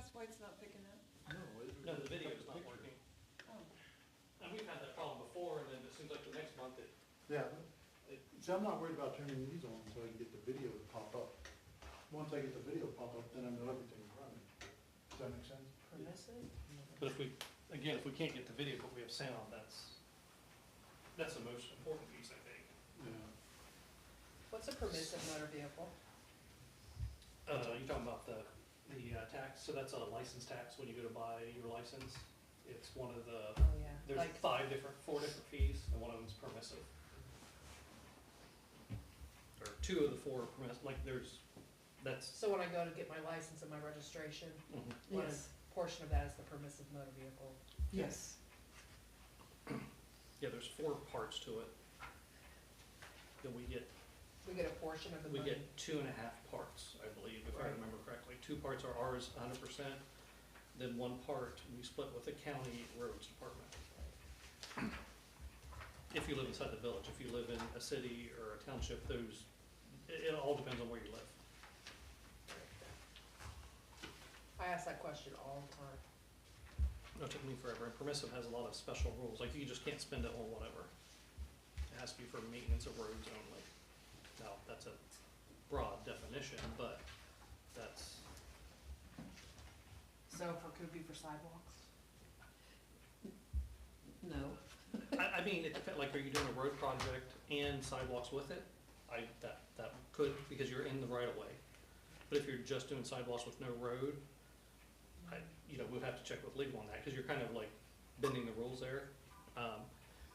that's why it's not picking up? No, the video's not working. Oh, And we've had that problem before, and then it seems like the next month Yeah, see, I'm not worried about turning these on until I can get the video to pop up. Once I get the video to pop up, then I know everything's running. Does that make sense? permissive? But if we, again, if we can't get the video, but we have sound, that's the most important piece, I think. Yeah. What's a permissive motor vehicle? You're talking about the tax, so that's a license tax when you go to buy your license. It's one of the, Oh, yeah. there's Like, 4 different fees, and one of them's permissive. Or 2 of the 4 are permissive, like that's, so when I go to get my license and my registration, what Yes. portion of that is the permissive motor vehicle? Yes. yeah, there's 4 parts to it. Then we get We get a portion of the We money? get 2.5 parts, I believe, if I Right. remember correctly. 2 parts are ours 100%, then 1 part we split with the county roads department. If you live inside the village, if you live in a city or a township, it all depends on where you live. I ask that question all the time. It took me forever, and permissive has a lot of special rules, like you just can't spend it on whatever. It has to be for maintenance of roads only. Now, that's a broad definition, but that's, So could it be for sidewalks? No. I mean, it depends, like, are you doing a road project and sidewalks with it? That could, because you're in the right of way. But if you're just doing sidewalks with no road, we'd have to check with legal on that, cause you're kind of like bending the rules there.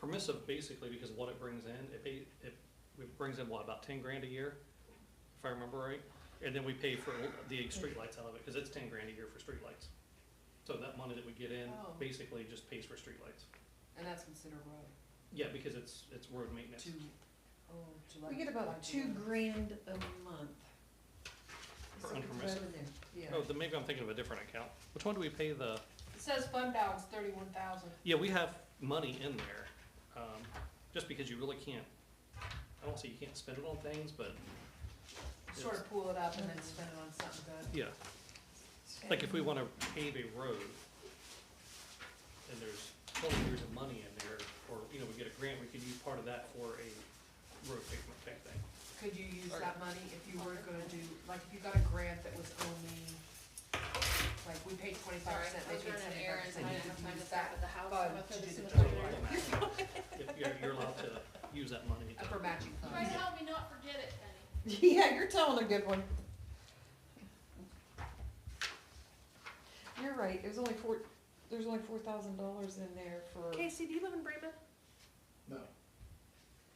Permissive, basically, because of what it brings in, it brings in, about 10 grand a year, if I remember right? And then we pay for the streetlights out of it, cause it's 10 grand a year for streetlights. So that money that we get in, Oh. basically just pays for streetlights. And that's considered road? Yeah, because it's road maintenance. To We get about $2,000 a month. For So unpermissive? revenue, yeah. Oh, then maybe I'm thinking of a different account. Which one do we pay the, It says fund balance 31,000. yeah, we have money in there, just because you really can't, I don't say you can't spend it on things, but, Sort of pull it up and then spend it on something good. yeah. Like if we wanna pave a road, and there's 20 years of money in there, or, we get a grant, we could use part of that for a road pavement type thing. Could you use that money if you were gonna do, like, if you got a grant that was only, like, we paid 25%, Sorry, I they was paid running 75%, errands and I didn't have time to use stop that at the house. fund I'm gonna to throw do this the in the total. refrigerator. You're allowed to use that money to. For matching Try to funds. help me not forget it, Penny. Yeah, you're telling a good one. You're right, there's only $4,000 in there for Casey, do you live in Bremen? No.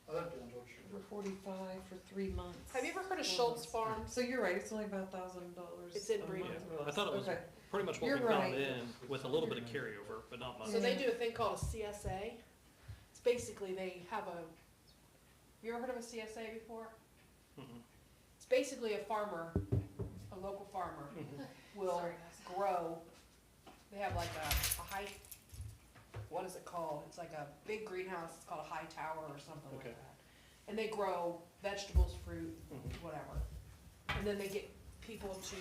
I left it on George Street. 45 for 3 months. Have you ever heard of 4 Schultz months. Farms? So you're right, it's only about $1,000. It's in a Bremen. month. Yeah, I thought it was Okay. pretty much what You're we found right. in, with a little bit of carryover, but not much. So they do a thing called a CSA. It's basically they have a, you ever heard of a CSA before? Mhm. It's basically a farmer, a local farmer Mhm. will Sorry, guys. grow, they have like a height, what is it called? It's like a big greenhouse, it's called a high tower or something like Okay. that. And they grow vegetables, fruit, Mhm. whatever. And then they get people to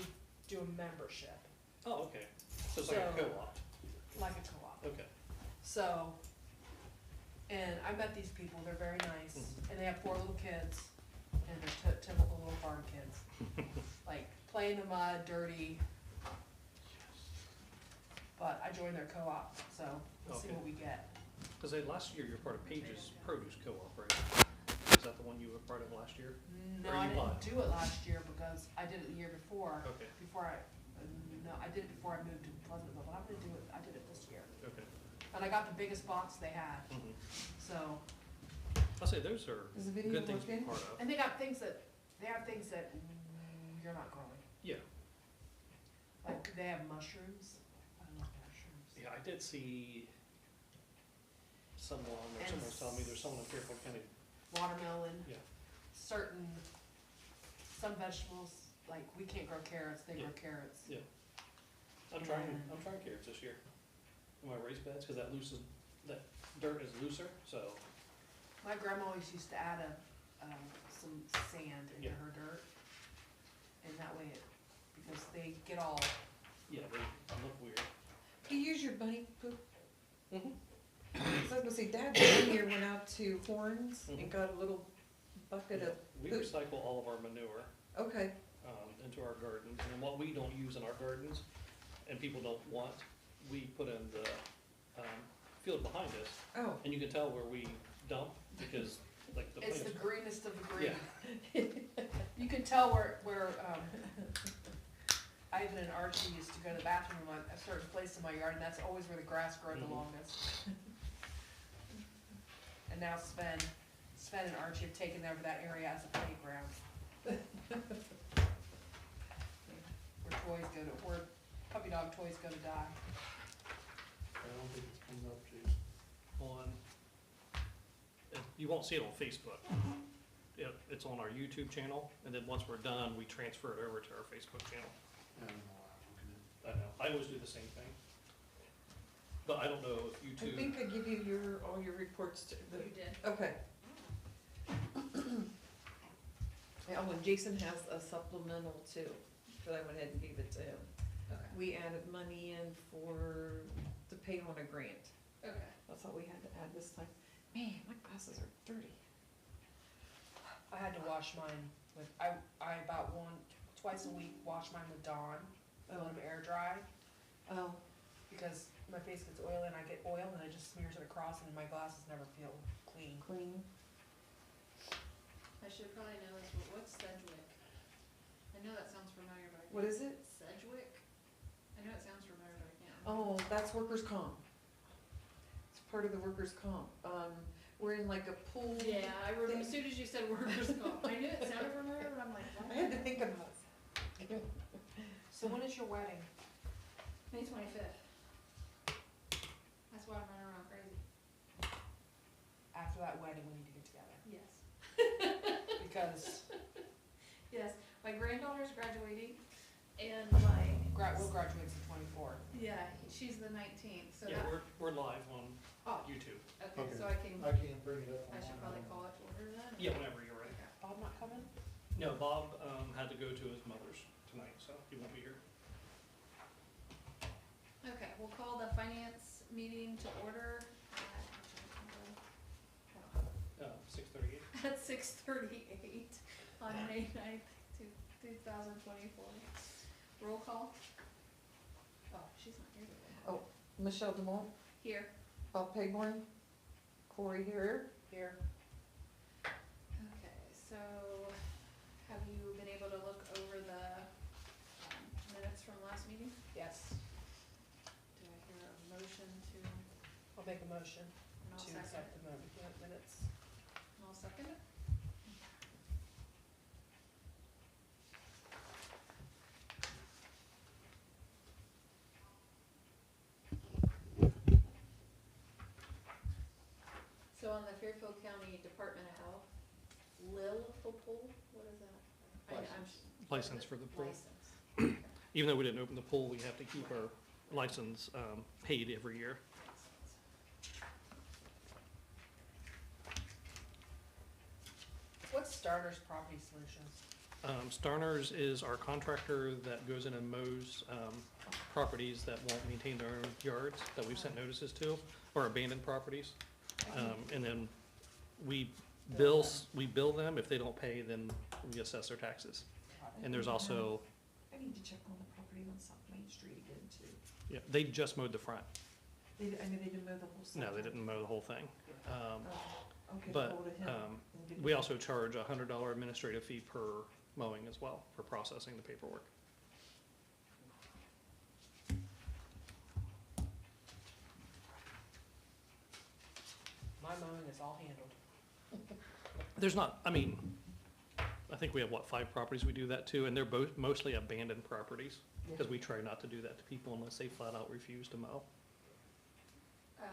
do a membership, Oh, okay. So it's like a So- co-op. like a co-op. Okay. So, and I met these people, they're very nice, Mhm. and they have 4 little kids, and they're typical little farm kids. Like, play in the mud, dirty. But I joined their co-op, so we'll see Okay. what we get. Cause last year you were part of Page's Produce Co-op, right? Is that the one you were part of last year? No, Or I you didn't bought? do it last year because I did it the year before, Okay, no, I did it before I moved to Pleasantville, but I'm gonna do it, I did it this year. okay. And I got the biggest box they had, Mhm. so, I'll say those are Is the video good things to be working? part of. and they have things that you're not growing. Yeah, Like, they have mushrooms. I love mushrooms. yeah, I did see someone And was telling me there's someone in Fairfield County, Watermelon. yeah. Some vegetables, like, we can't grow carrots, they grow Yeah. carrots. Yeah. I'm trying carrots this year. In my raised beds, cause that dirt is looser, so, My grandma always used to add some sand into Yeah. her dirt. And that way because they get all, yeah, Do you use your bunny poop? Mhm. So I was gonna say, Dad one year went out to Horns and Mhm. got a little bucket of, We poop. recycle all of our manure, okay, into our gardens, and what we don't use in our gardens, and people don't want, we put in the, field behind us, oh, and you can tell where we dump, because, like, the It's plants. the greenest of the green. Yeah. You can tell where, Ivan and Archie used to go to the bathroom on a certain place in my yard, and that's always where the grass growed the Mhm. longest. And now Sven and Archie have taken over that area as a playground. Where puppy dog toys go to die. I don't think it's coming up, Jason. On, you won't see it on Facebook. It's on our YouTube channel, and then once we're done, we transfer it over to our Facebook channel. I don't know, I'm looking I know, I always do the same thing. But I don't know if I YouTube, think I give you all your reports to, You did. okay. Yeah, oh, and Jason has a supplemental too, but I went ahead and gave it to him. Okay, We added money in to pay on a grant. okay. That's all we had to add this time. Man, my glasses are dirty. I had to wash mine with, I about twice a week wash mine with Dawn, let them air dry, Oh, because my face gets oily and I get oil and it just smears it across and my glasses never feel clean. clean. I should probably know this, but what's Sedgwick? I know that sounds familiar, but I What can't. is it? Sedgwick? I know it sounds familiar, but I can't. Oh, that's workers' comp. It's part of the workers' comp. We're in like a pool. Yeah, I remember, thing. as soon as you said workers' comp, I knew it sounded familiar, but I'm like, what? I had to think about it. So when is your wedding? May 25th. That's why I'm running around crazy. After that wedding, we need to get together, Yes. because Yes, my granddaughter's graduating, and Will graduates in 24. yeah, she's the 19th, so yeah, that, we're live on oh, YouTube. okay, Okay. so I can, at. I can't bring it up I should online. probably call it to order then? Yeah, whenever you're ready. Okay. Bob not coming? No, Bob, had to go to his mother's tonight, so he won't be here. Okay, we'll call the finance meeting to order at 6:38. at 6:38 on May 9th, 2024. Roll call. Oh, she's not here today. Oh, Michelle DeMont, Here. Bob Payborn, Corey Harrier. Here. Okay, so have you been able to look over the minutes from last meeting? Yes, Do I hear a motion to, I'll make a motion and I'll to second accept it? the minutes. And I'll second it? So on the Fairfield County Department of Health, Lil-Pool, what is that? License for the pool. License. Even though we didn't open the pool, we have to keep our license, paid every year. What's Starter's Property Solutions? Starners is our contractor that goes in and mows, properties that won't maintain their own yards that we've sent notices to, or abandoned properties. And then we bill them. If they don't pay, then we assess their taxes. And there's also, I need to check on the property on South Main Street again too. yeah, they just mowed the front. I know they didn't mow the whole side. No, they didn't mow the whole thing. Oh, okay, But, hold it him and get we it. also charge a $100 administrative fee per mowing as well, for processing the paperwork. My mowing is all handled. There's not, I mean, I think we have, 5 properties we do that to, and they're both mostly abandoned properties, because we try not to do that to people unless they flat out refuse to mow. I guess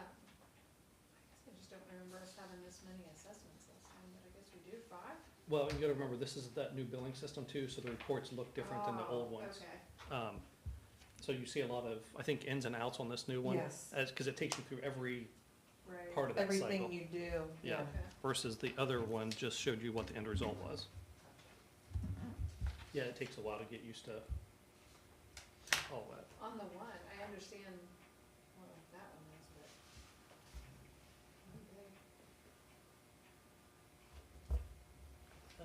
I just don't remember us having this many assessments last time, but I guess we do 5? Well, you gotta remember, this is that new billing system too, so the reports look different than the old Oh, ones. Okay, So you see a lot of, I think, ins and outs on this new one. Yes. Cause it takes you through every right. part of that cycle. Everything you do, yeah. Yeah. Versus the other one just showed you what the end result was. Yeah, it takes a while to get used to all that. On the one, I understand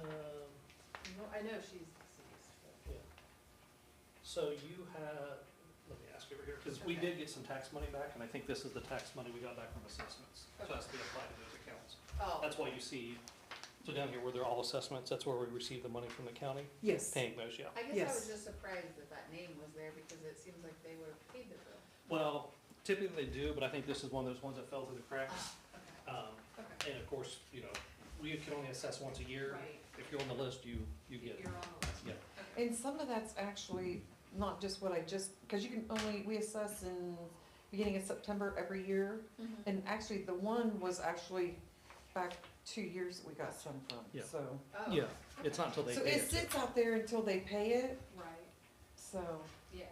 No, I know she's deceased, but. Yeah. So you have, let me ask you over here, because we did get some tax money back, and I think this is the tax money we got back from assessments. So it has to be applied to those accounts. Oh, That's why you see, so down here where they're all assessments, that's where we receive the money from the county, Yes. paying those, yeah. I guess I Yes. was just surprised that that name was there because it seems like they would have paid the bill. Well, typically they do, but I think this is one of those ones that fell through the cracks. Ah, okay, And of course, you know, we can only assess once a year. right. If you're on the list, you get it. You're on the list. Yeah. Okay. And some of that's actually not just what I just, because you can only, we assess in beginning of September every year. Mhm. And actually, the one was actually back 2 years that we got some from, Yeah. so. Oh, Yeah, it's not until they So pay it it. sits out there until they pay it, Right, so, yeah.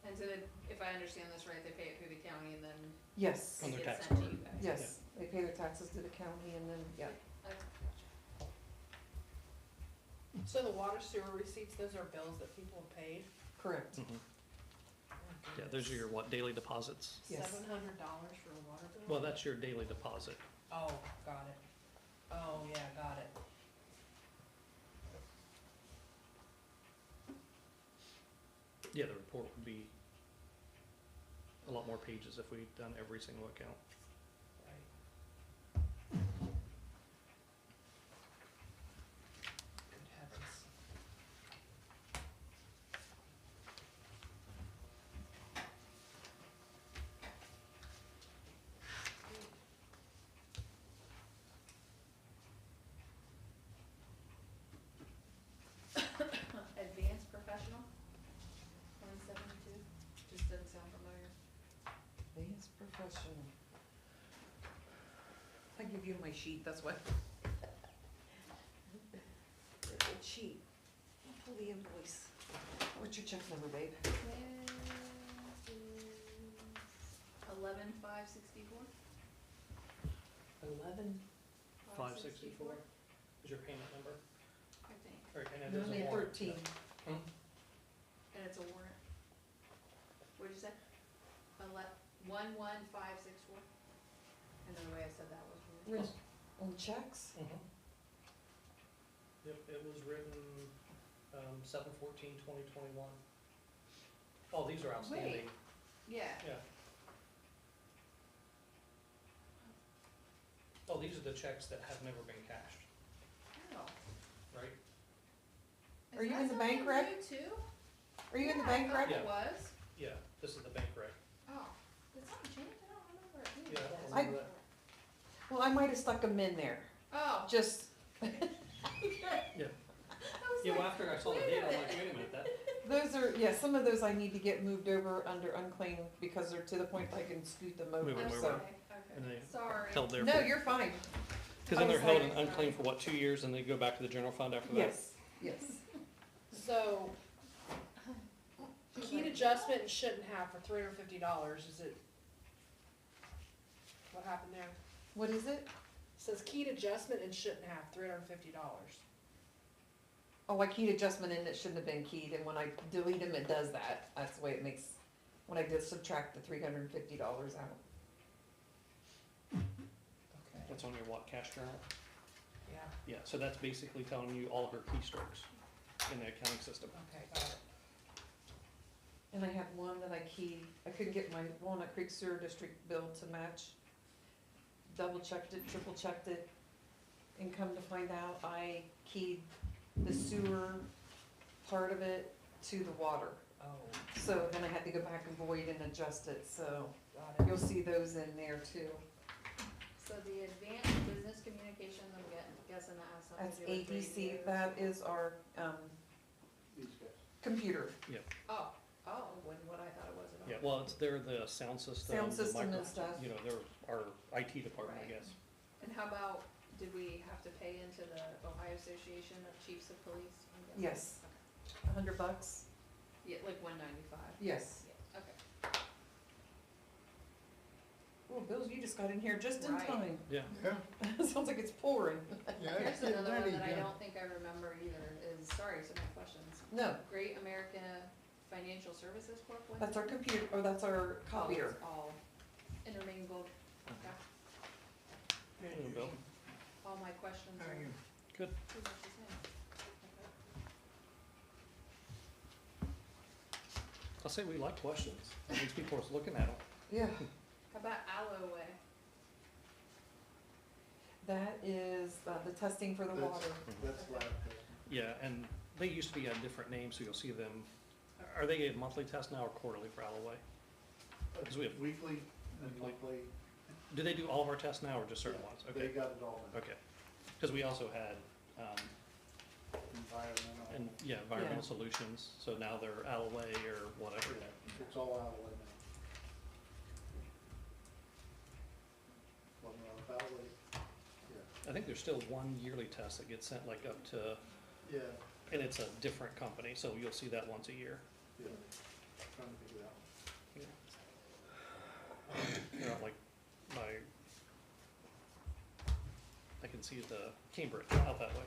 And so then, if I understand this right, they pay it through the county and then yes, On it their gets tax sent to card. you guys? yes, they pay their taxes to the county and then, yeah. Okay, gotcha. so the water sewer receipts, those are bills that people have paid? Correct. Mhm. Yeah, those are your what, daily deposits? Yes. $700 for a water bill? Well, that's your daily deposit. Oh, got it. Oh, yeah, got it. Yeah, the report would be a lot more pages if we'd done every single account. Right. Good heavens. Advanced professional, 172, just doesn't sound familiar. Advanced professional. I give you my sheet, that's why. Good sheet. I'll pull the invoice. What's your check number, babe? This is 11,564. 564 is your payment number? I think, Or, and it is a Only warrant. 13. Hmm? and it's a warrant. What'd you say? 11564? I know the way I said that was weird. Written on checks? Mhm. Yep, it was written, 7/14/2021. Oh, these are outstanding. Yeah, Yeah. Oh, these are the checks that have never been cashed, oh. right? Are you in the bank rec? Too? Are you in the bank I rec? thought Yeah. it was. Yeah, this is the bank rec. Oh, did something change? I don't remember it being. Yeah, I don't I- remember that. Well, I might have stuck them in there, Oh. just, I was Yeah, well, like, after I saw the wait a date, I'm like, minute. wait a minute, that, those are, yeah, some of those I need to get moved over under unclaimed because they're to the point I can scoot them over, Move 'em Okay, over. so. and okay, they sorry. held there No, for, you're fine. because I then they're was held like- in unclaimed for what, 2 years, and they go back to the general fund after that? Yes, yes. So, keyed adjustment and shouldn't have for $350, is it? What happened there? What is it? Says keyed adjustment and shouldn't have $350. Oh, I keyed adjustment and it shouldn't have been keyed, and when I delete them, it does that. That's the way it makes, when I just subtract the $350 out. Okay. That's on your what, cash journal? Yeah, Yeah, so that's basically telling you all of her keystrokes in the accounting system. okay, got it. And I had one that I keyed, I couldn't get my Walnut Creek Sewer District bill to match. Double checked it, triple checked it, and come to find out, I keyed the sewer part of it to the water. Oh, So then I had to go back and void and adjust it, so got it. you'll see those in there too. So the advanced business communications, I'm guessing that has That's something to do with ADC, radios. that is our, These guys. computer. Oh, wasn't what I thought it was at all. Yeah, well, they're the sound system. Sound the system and micro- stuff. You know, they're our IT department, I Right. guess. And how about, did we have to pay into the Ohio Association of Chiefs of Police? I'm guessing? Yes. Okay. $100? Yeah, like 195? Yes. Yeah, okay. Oh, Bill, you just got in here just in Right. time. Yeah. Yeah, Sounds like it's pouring. yeah. Here's another one that I don't think I remember either, is, sorry, so many questions. No, Great American Financial Services Corp. what that's is our it? computer, or that's our Oh, copier. it's all intermingled, okay. There you go, Bill. All my questions are How are you? Good. pretty much the same. I'll say we like questions. That means people are looking at them. Yeah, How about Alloway? that is the testing for the That's- water. That's lab testing. Yeah, and they used to be a different name, so you'll see them. Are they a monthly test now or quarterly for Alloway? Because we have, Weekly and Weekly. monthly, do they do all of our tests now or just certain Yeah, ones? they Okay, got it all in. okay. Because we also had, Environmental. and, yeah, Environmental Yeah. Solutions, so now they're Alloway or whatever. Yeah, it's all out of it now. Well, no, Valley, yeah, I think there's still one yearly test that gets sent like up to, yeah, and it's a different company, so you'll see that once a year. yeah, trying to figure it out. They're not like my, I can see the Cambridge out that way.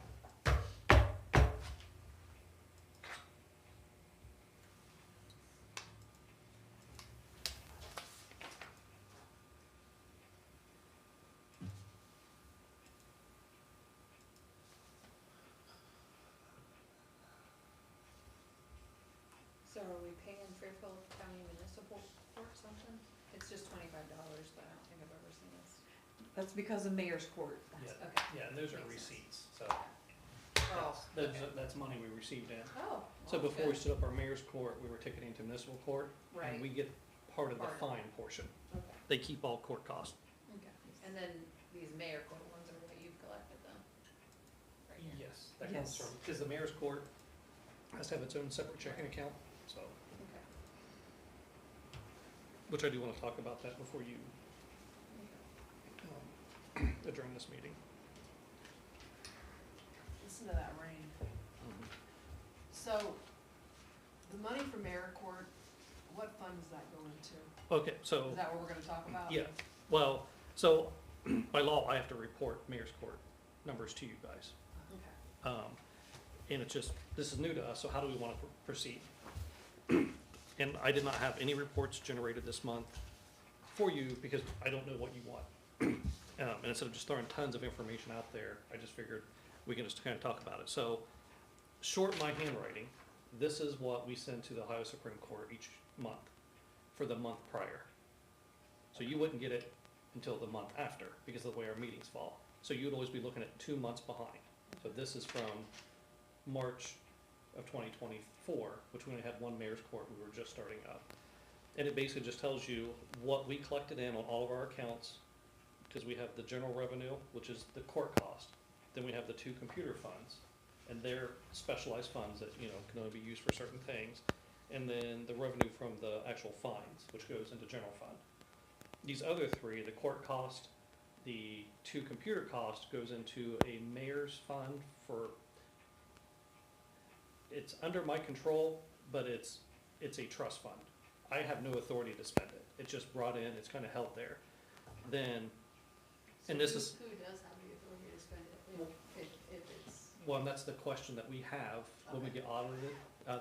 So are we paying Fairfield County Municipal Court something? It's just $25, but I don't think I've ever seen this. That's because of mayor's court. Yeah, Okay. yeah, and those are Makes sense. receipts, so Oh, that's money we received in. oh. So well, before we good. stood up our mayor's court, we were ticketing to municipal court, Right, and we get part of the Part of fine portion. okay, They keep all court costs. okay. And then these mayor court ones are what you've collected then? Right here. Yes, that comes Yes. from, because the mayor's court has to have its own separate checking account, so, Okay, which I do want to talk about that before you okay. adjourn this meeting. Listen to that rain. So, the money from mayor court, what fund does that go into? Okay, so, Is that what we're gonna talk about? yeah, well, so by law, I have to report mayor's court numbers to you guys. Okay. And it's just, this is new to us, so how do we want to proceed? And I did not have any reports generated this month for you because I don't know what you want. And instead of just throwing tons of information out there, I just figured we can just kind of talk about it. So, short my handwriting, this is what we send to the Ohio Supreme Court each month for the month prior. So you wouldn't get it until the month after because of the way our meetings fall. So you'd always be looking at 2 months behind. So this is from March of 2024, which we only had one mayor's court, we were just starting up. And it basically just tells you what we collected in on all of our accounts, because we have the general revenue, which is the court cost. Then we have the 2 computer funds, and they're specialized funds that, you know, can only be used for certain things. And then the revenue from the actual fines, which goes into general fund. These other 3, the court cost, the 2 computer cost goes into a mayor's fund for, it's under my control, but it's a trust fund. I have no authority to spend it. It's just brought in, it's kind of held there. Then, and this is, Who does have the authority to spend it if it's? well, and that's the question that we have when we get audited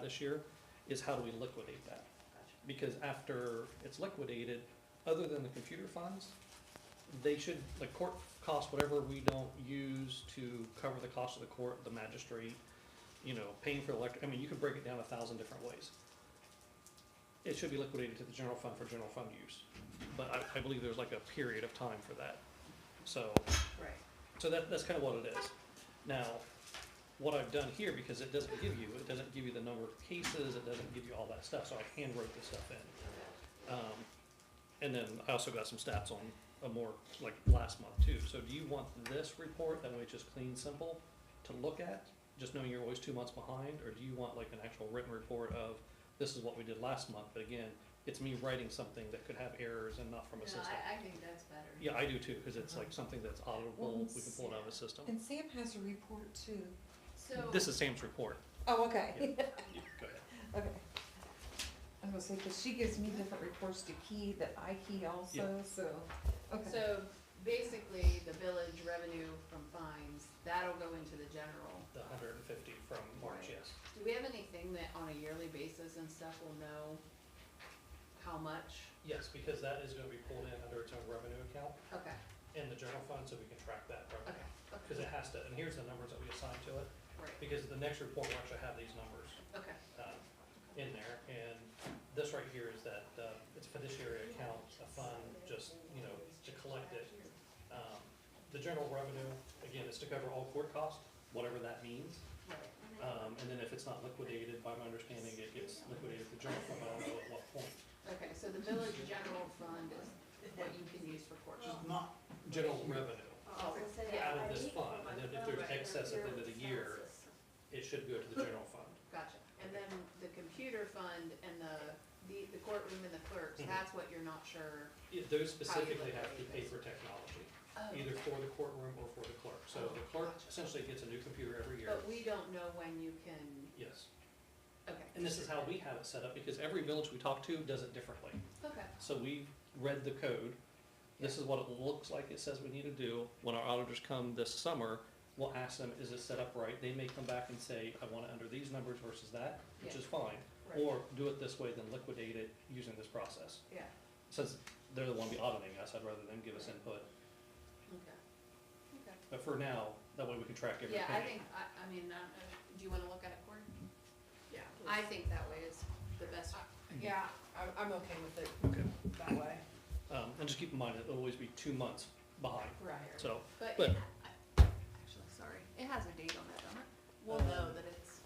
this year, is how do we liquidate that? Gotcha. Because after it's liquidated, other than the computer funds, they should, like court costs, whatever we don't use to cover the cost of the court, the magistrate, you know, paying for electric, I mean, you could break it down 1,000 different ways. It should be liquidated to the general fund for general fund use. But I believe there's like a period of time for that. So, Right. so that's kind of what it is. Now, what I've done here, because it doesn't give you the number of cases, it doesn't give you all that stuff, so I hand wrote this stuff in. And then I also got some stats on a more, like last month too. So do you want this report, that way it's just clean, simple to look at, just knowing you're always 2 months behind? Or do you want like an actual written report of, this is what we did last month, but again, it's me writing something that could have errors and not from a No, system? I think that's better. Yeah, I do too, because it's like something that's auditable, Well, we can pull it out of a system. And Sam has a report too. So. This is Sam's report. Oh, okay. Go ahead. Okay. I was gonna say, cause she gives me different reports to key that I key also, so, okay. So basically, the village revenue from fines, that'll go into the general. The 150 from March, Right. yes. Do we have anything that on a yearly basis and stuff will know how much? Yes, because that is gonna be pulled in under its own revenue account Okay, in the general fund, so we can track that revenue. okay, Because it has to, and here's the numbers that we assign to it, right, because the next report will actually have these numbers okay. in there, and this right here is that, it's fiduciary account, a fund, just, you know, to collect it. The general revenue, again, is to cover all court costs, whatever that means. And then if it's not liquidated, by my understanding, it gets liquidated to general fund, but I don't know at what point. Okay, so the village general fund is what you can use for court Just costs. not, General revenue Oh, out of this fund, and then if there's excess at the end of the year, it should go to the general fund. gotcha. And then the computer fund and the courtroom and the clerks, Mhm. that's what you're not sure. Those specifically have to pay for technology, either for the courtroom or for the clerk. So the clerk Gotcha. essentially gets a new computer every year. But we don't know when you can, Yes. okay. And this is how we have it set up, because every village we talk to does it differently. Okay, So we've read the code. This is what it looks like it says we need to do. When our auditors come this summer, we'll ask them, is it set up right? They may come back and say, I want it under these numbers versus that, which Yeah. is fine. right, Or do it this way, then liquidate it using this process. yeah, Since they're the one be auditing us, I'd rather them give us input. okay, okay. But for now, that way we can track every Yeah, I penny. think, I mean, do you wanna look at it, Cory? Yeah, I think that way is the best. Yeah, I'm okay with it Okay. that way. And just keep in mind, it'll always be 2 months behind, Right. so. But, But- actually, sorry, it has a date on it, doesn't it? We'll know that it's,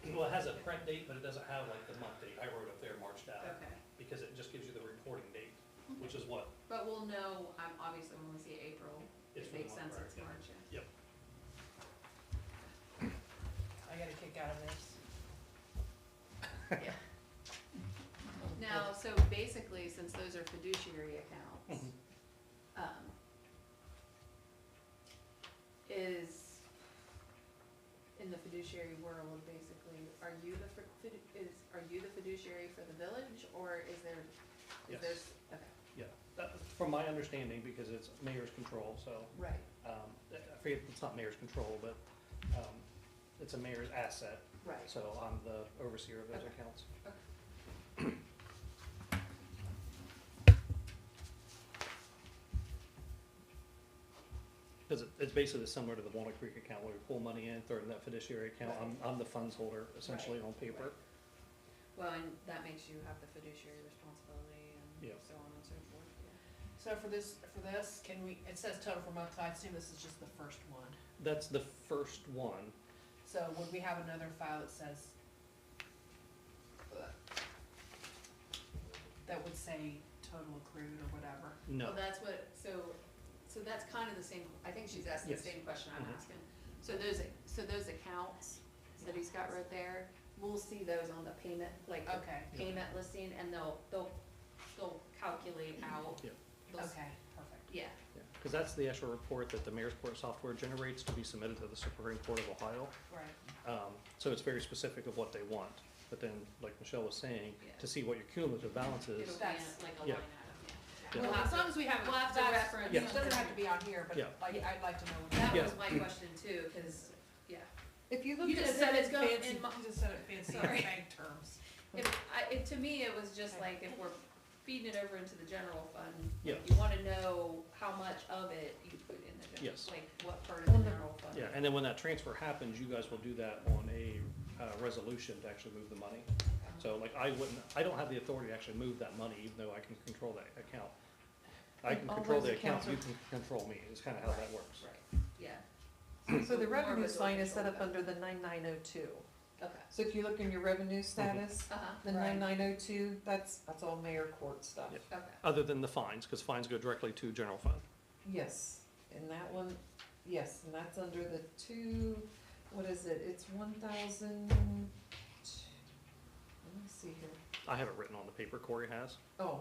Well, it has a print date, but it doesn't have like the month date. I wrote up there March out, okay. because it just gives you the reporting date, which is what, But we'll know, obviously, when we see April, It's it for the makes month, sense, right, it's yeah. March, yeah. I get a kick out of this. Yeah. Now, so basically, since those are fiduciary accounts, Mhm. is, in the fiduciary world, basically, are you the fiduciary for the village, or is there, Yes. okay, From my understanding, because it's mayor's control, so, right, I forget, it's not mayor's control, but, it's a mayor's asset, right. so I'm the overseer of those Okay. accounts. Because it's basically similar to the Walnut Creek account, where we pull money in, throw it in that fiduciary account, I'm the funds holder essentially Right, on paper. right. Well, and that makes you have the fiduciary responsibility and Yeah. so on and so forth, yeah. So for this, can we, it says total for month, I assume this is just the first one. That's the first one. So would we have another file that says, that would say total accrued or whatever? No, Well, that's what, so that's kind of the same, I think she's asking the Yes. same question I'm Mhm. asking. So those accounts that he's got right there, we'll see those on the payment, like the Okay, payment listing, and they'll calculate out. Yeah. those- okay, perfect. Yeah, because that's the actual report that the mayor's court software generates to be submitted to the Supreme Court of Ohio. Right. So it's very specific of what they want. But then, like Michelle was saying, Yeah. to see what your cumulative balance it'll is, be That's- like a yeah. line item, yeah. Yeah. We'll Well, have as to- long as we have, we'll have to that's, reference- it doesn't have to be on here, but Yeah. I'd like to know. what That Yeah. was my question too, cause, yeah. If you look You at just it, said it's in going fancy, in my, you just said it fancy Sorry. bank terms. to me, it was just like, if we're feeding it over into the general fund, Yeah. you wanna know how much of it you put in the general, Yes. like what part of the Well, general fund. yeah, and then when that transfer happens, you guys will do that on a resolution to actually move the money. So like I don't have the authority to actually move that money, even though I can control that account. I can All control those the account, accounts you can control me, is kind of how that works. Right, yeah. so the More of a revenue line is set control up value. under the 9902. Okay, So if you look in your revenue status, uh-huh, the Right. 9902, that's all mayor court stuff. Yeah. okay, Other than the fines, because fines go directly to general fund. Yes, and that one, yes, and that's under the what is it, it's 1,000, let me see here, I have it written on the paper, Corey has. oh,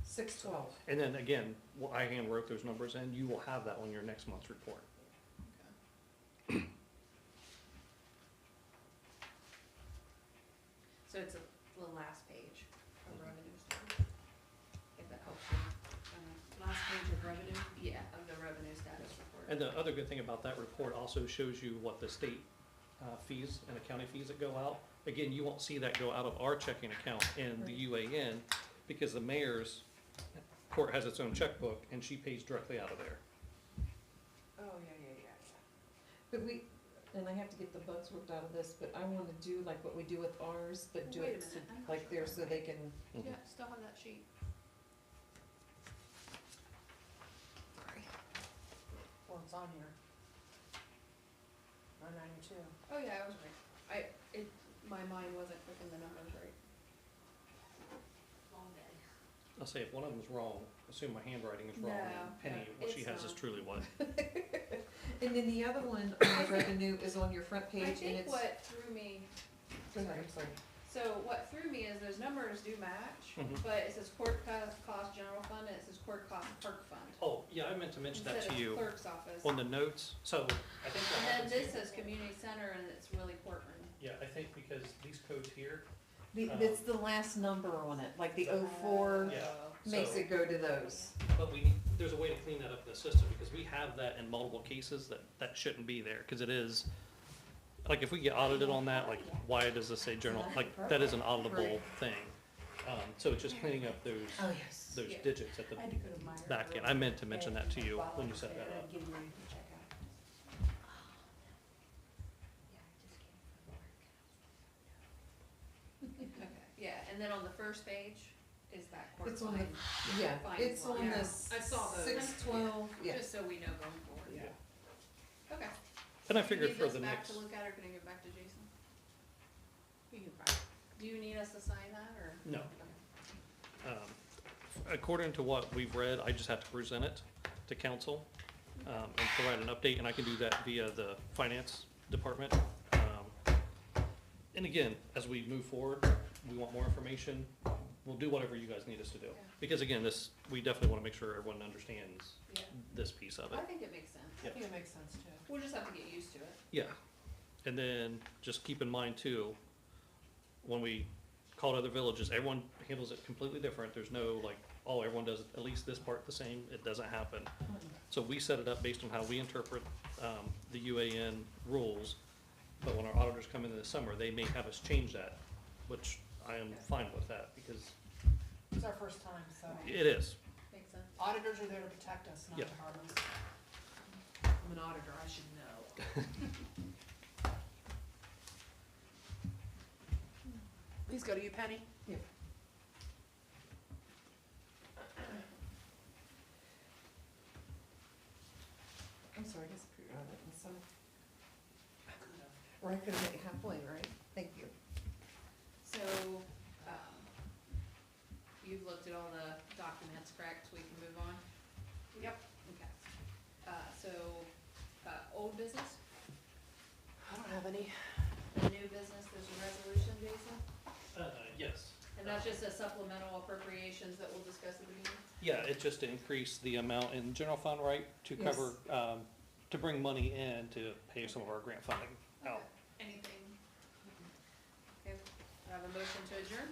612. And then again, I hand wrote those numbers in, you will have that on your next month's report. so it's the last page of revenue status, if that helps you. Last page of revenue. Yeah, of the revenue status report. And the other good thing about that report also shows you what the state fees and the county fees that go out. Again, you won't see that go out of our checking account in the UAN, because the mayor's court has its own checkbook, and she pays directly out of there. Oh, yeah. But and I have to get the bugs worked out of this, but I wanna do like what we do with ours, but do Wait a it minute, I'm not like sure there that's so they can, Mhm. Yeah, still have that sheet. Sorry. Well, it's on here. 992. Oh, yeah, I was right. My mind wasn't clicking the numbers right. Long day. I'll say if one of them's wrong, assume my handwriting is wrong, No, and Penny, no, what she it's has is not. truly what. and then the other one on the revenue is on your front I page and think it's. what threw me, Go ahead, I'm sorry. so what threw me is those numbers do match, Mhm. but it says court cost general fund and it says court cost park fund. Oh, yeah, I meant to mention that Instead to of you clerk's office. on the notes, so I think what And then happens this here. says community center and it's really Portland. Yeah, I think because these codes here, It's the last number on it, like the 04 Yeah. makes so- it go to those. but there's a way to clean that up in the system, because we have that in multiple cases that shouldn't be there, cause it is, like, if we get audited on that, like, why does this say general, like, that is an auditable Right. thing. So it's just cleaning up those, Oh, yes. those Yeah. digits at the I had to go to Meyer back end. Grill I meant to mention that to you while I when you was set there, that I'd up. give you a check out. Okay, yeah, and then on the first page is that court It's on the, fine. yeah, Fines it's on line. this I saw those. 612, yeah. Just so we know going forward. Yeah. Okay. And I Do you figured need for this the back next, to look at, or can I give it back to Jason? You can probably, do you need us to sign that, or? no. According to what we've read, I just have to present it to council, and provide an update, and I can do that via the finance department. And again, as we move forward, we want more information, we'll do whatever you guys need us to do. Yeah. Because again, we definitely wanna make sure everyone understands Yeah, this piece of it. I think it makes sense. I think it makes sense too. We'll just have to get used to it. Yeah, and then just keep in mind too, when we call it other villages, everyone handles it completely different. There's no like, oh, everyone does at least this part the same. It doesn't happen. So we set it up based on how we interpret, the UAN rules. But when our auditors come in this summer, they may have us change that, which I am fine with that because It's our first time, so it is. Makes sense. auditors are there to protect us, not Yeah. to harm us. I'm an auditor, I should know. Please go to you, Penny. I'm sorry, I just put it on it and some. Or I could have made it halfway, right? Thank you. So, you've looked at all the documents, correct? We can move on? Yep. Okay. Old business, I don't have any. and new business, there's a resolution, Jason? Yes. And that's just a supplemental appropriations that we'll discuss at the meeting? Yeah, it's just to increase the amount in general fund, right, to Yes. cover, to bring money in to pay some of our grant funding out. Okay. Anything? Okay, I have a motion to adjourn,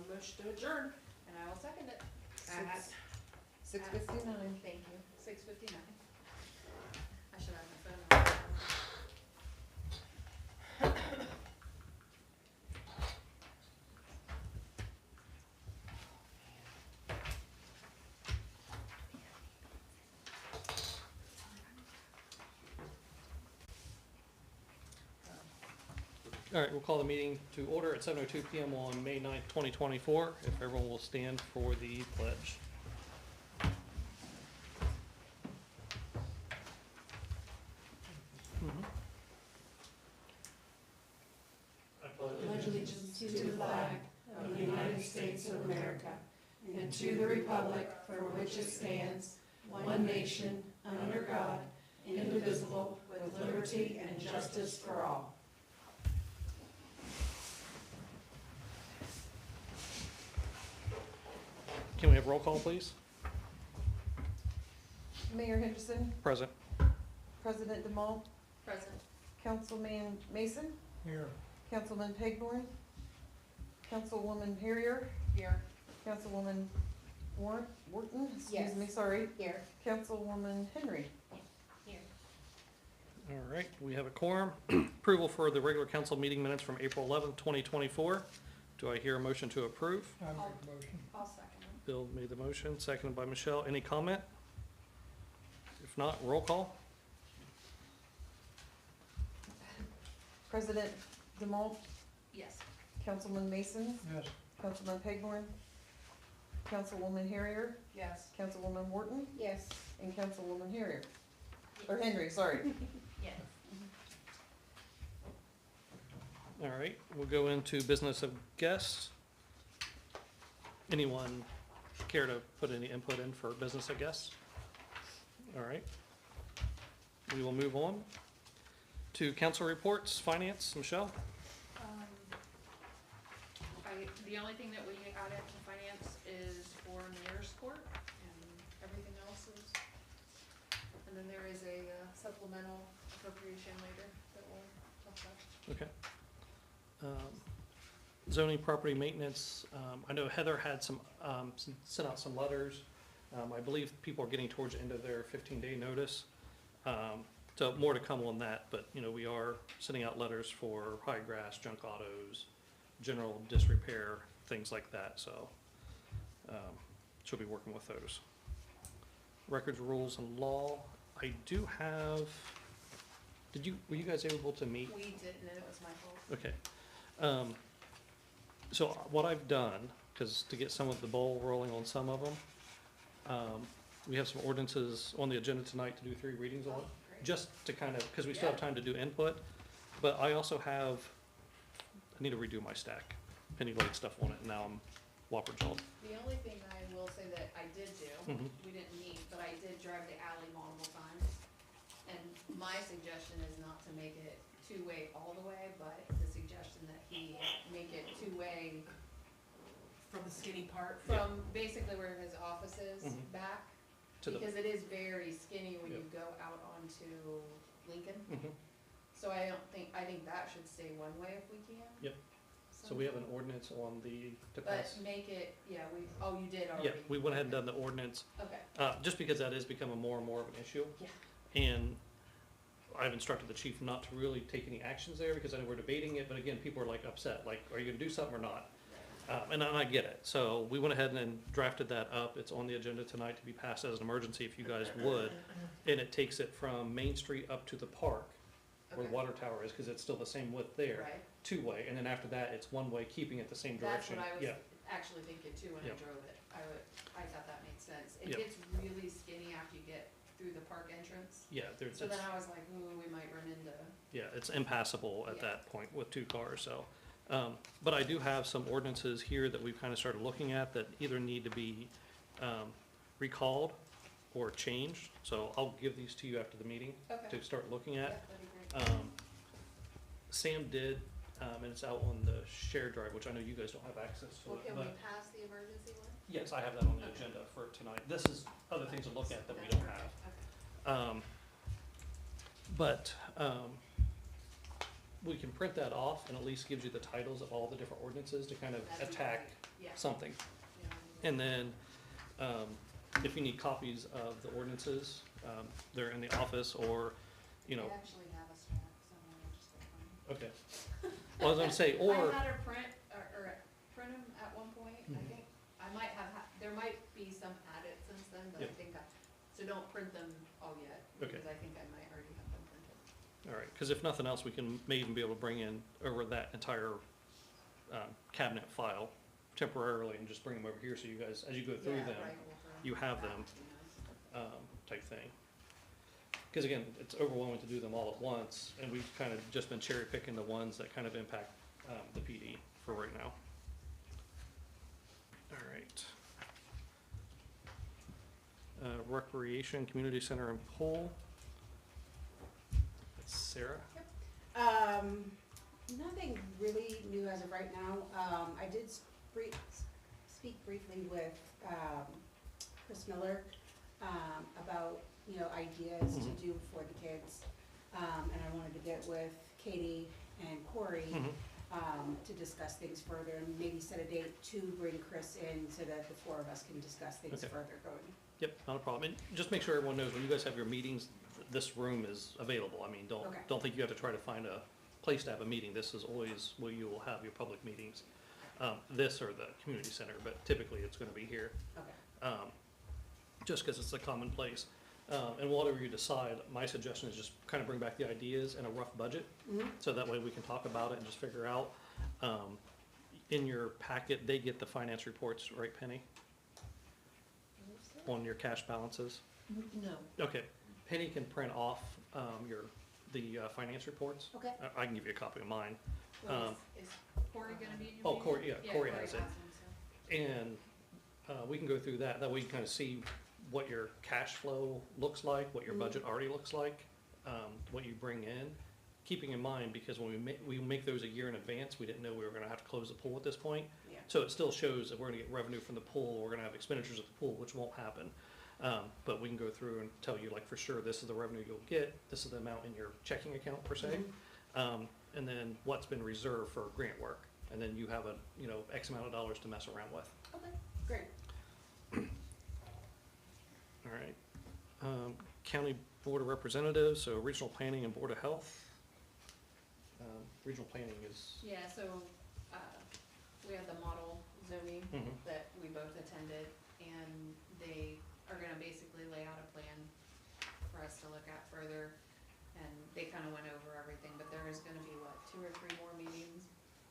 Motion to adjourn. and I will second it. At 6:59. Thank you, 6:59. I should have my phone on. All right, we'll call the meeting to order at 7:02 PM on May 9th, 2024. If everyone will stand for the pledge. pledge allegiance to the flag of the United States of America and to the republic for which it stands, one nation, under God, indivisible, with liberty and justice for all. Can we have roll call, please? Mayor Henderson, Present. President DeMalt, Present. Councilman Mason, Here. Councilman Pegborn, Councilwoman Harrier, Here. Councilwoman Wharton, excuse Yes. me, sorry, Here. Councilwoman Henry. Here. All right, we have a quorum. Approval for the regular council meeting minutes from April 11th, 2024. Do I hear a motion to approve? I'll second it. Bill made the motion, seconded by Michelle. Any comment? If not, roll call. President Demalt, Yes. Councilman Mason, Yes. Councilman Pegborn, Councilwoman Harrier, Yes. Councilwoman Wharton, Yes. and Councilwoman Harrier, or Henry, sorry. Yes. All right, we'll go into business of guests. Anyone care to put any input in for business of guests? All right. We will move on to council reports, finance, Michelle? The only thing that we added to finance is for mayor's court, and everything else is, and then there is a supplemental appropriation later that we'll talk about. Okay. Zoning property maintenance, I know Heather had sent out some letters. I believe people are getting towards the end of their 15-day notice. So more to come on that, but, you know, we are sending out letters for high grass, junk autos, general disrepair, things like that, so, she'll be working with those. Records, rules, and law, I do have, were you guys able to meet? We didn't, and it was my fault. Okay. So what I've done, because to get some of the ball rolling on some of them, we have some ordinances on the agenda tonight to do 3 readings on, Great. just to kind of, because we still have time to do input. But I also have, I need to redo my stack, Penny Lake stuff on it, and now I'm whopper jawed. The only thing I will say that I did do, Mhm. we didn't meet, but I did drive the alley multiple times. And my suggestion is not to make it two-way all the way, but the suggestion that he make it two-way From the skinny part. from basically where his office is Mhm. back. To the, Because it is very skinny when you Yep. go out onto Lincoln. Mhm. So I think that should stay one way if we can. Yep. So we have an ordinance on the, to pass. But make it, yeah, you did Yeah, already. we went ahead and done the ordinance, Okay, just because that is becoming more and more of an issue. Yeah. And I've instructed the chief not to really take any actions there, because I know we're debating it, but again, people are like upset, like, are you gonna do something or not? And I get it, so we went ahead and drafted that up, it's on the agenda tonight to be passed as an emergency if you guys would. And it takes it from Main Street up to the park, where the Okay. water tower is, cause it's still the same width there, right. 2-way, and then after that, it's 1-way, keeping it the same That's direction. what I was Yeah, actually thinking too when I Yep. drove it. I thought that made sense. It Yep. gets really skinny after you get through the park entrance. yeah, there's, So it's, then I was like, ooh, we might run into, yeah, it's impassable at Yeah. that point with 2 cars, so. But I do have some ordinances here that we've kind of started looking at that either need to be, recalled or changed. So I'll give these to you after the meeting okay. to start looking Yeah, at. that'd be great. Sam did, and it's out on the shared drive, which I know you guys don't have access to Well, it, can we but pass the emergency one? yes, I have that on the Okay. agenda for tonight. This is other things to look at that we That's don't perfect. have. Okay. But we can print that off and at least gives you the titles of all the different ordinances to kind of That'd be attack great. Yeah. something. Yeah. And then, if you need copies of the ordinances, they're in the office or, you know, I actually have a stack somewhere, I'll just go find it. okay. Well, I was gonna say, or, I had her print, or print them at one point, I Mhm. think, I might have, there might be some added since then, but I Yep. think so don't print them all yet, Okay. because I think I might already have them printed. all right, cause if nothing else, we may even be able to bring in over that entire, cabinet file temporarily and just bring them over here so you guys, as you go through Yeah, them, right, well, for- you have that them. would be nice. Type thing. Because again, it's overwhelming to do them all at once, and we've kind of just been cherry picking the ones that kind of impact the PD for right now. All right. Recreation, community center and pool. That's Sarah. Nothing really new as of right now. I did speak briefly with, Chris Miller, about, ideas to Mhm. do for the kids. And I wanted to get with Katie and Corey, to discuss things further and maybe set a date to bring Chris in so that the 4 of us can discuss things Okay. further going. Yep, not a problem. And just make sure everyone knows, when you guys have your meetings, this room is available. I mean, Okay. don't think you have to try to find a place to have a meeting. This is always where you will have your public meetings. This or the community center, but typically it's gonna be here, Okay. just because it's a common place. And whatever you decide, my suggestion is just kind of bring back the ideas and a rough budget, so that way we can talk about it and just figure out. In your packet, they get the finance reports, right, Penny, on your cash balances? No. Okay, Penny can print off, the finance reports. Okay. I can give you a copy of mine. Well, is Corey gonna be in your Oh, meeting? Corey, yeah, Corey has it. one, so. And we can go through that, that way you can kind of see what your cash flow looks like, what your budget already looks like, what you bring in. Keeping in mind, because when we make those a year in advance, we didn't know we were gonna have to close the pool at this point. Yeah. So it still shows that we're gonna get revenue from the pool, we're gonna have expenditures at the pool, which won't happen. But we can go through and tell you, like, for sure, this is the revenue you'll get, this is the amount in your checking account per se. And then what's been reserved for grant work, and then you have a, X amount of dollars to mess around with. Okay, great. All right. County Board of Representatives, so Regional Planning and Board of Health. Regional Planning is, Yeah, so, we had the model zoning Mhm. that we both attended, and they are gonna basically lay out a plan for us to look at further. And they kinda went over everything, but there is gonna be, 2 or 3 more meetings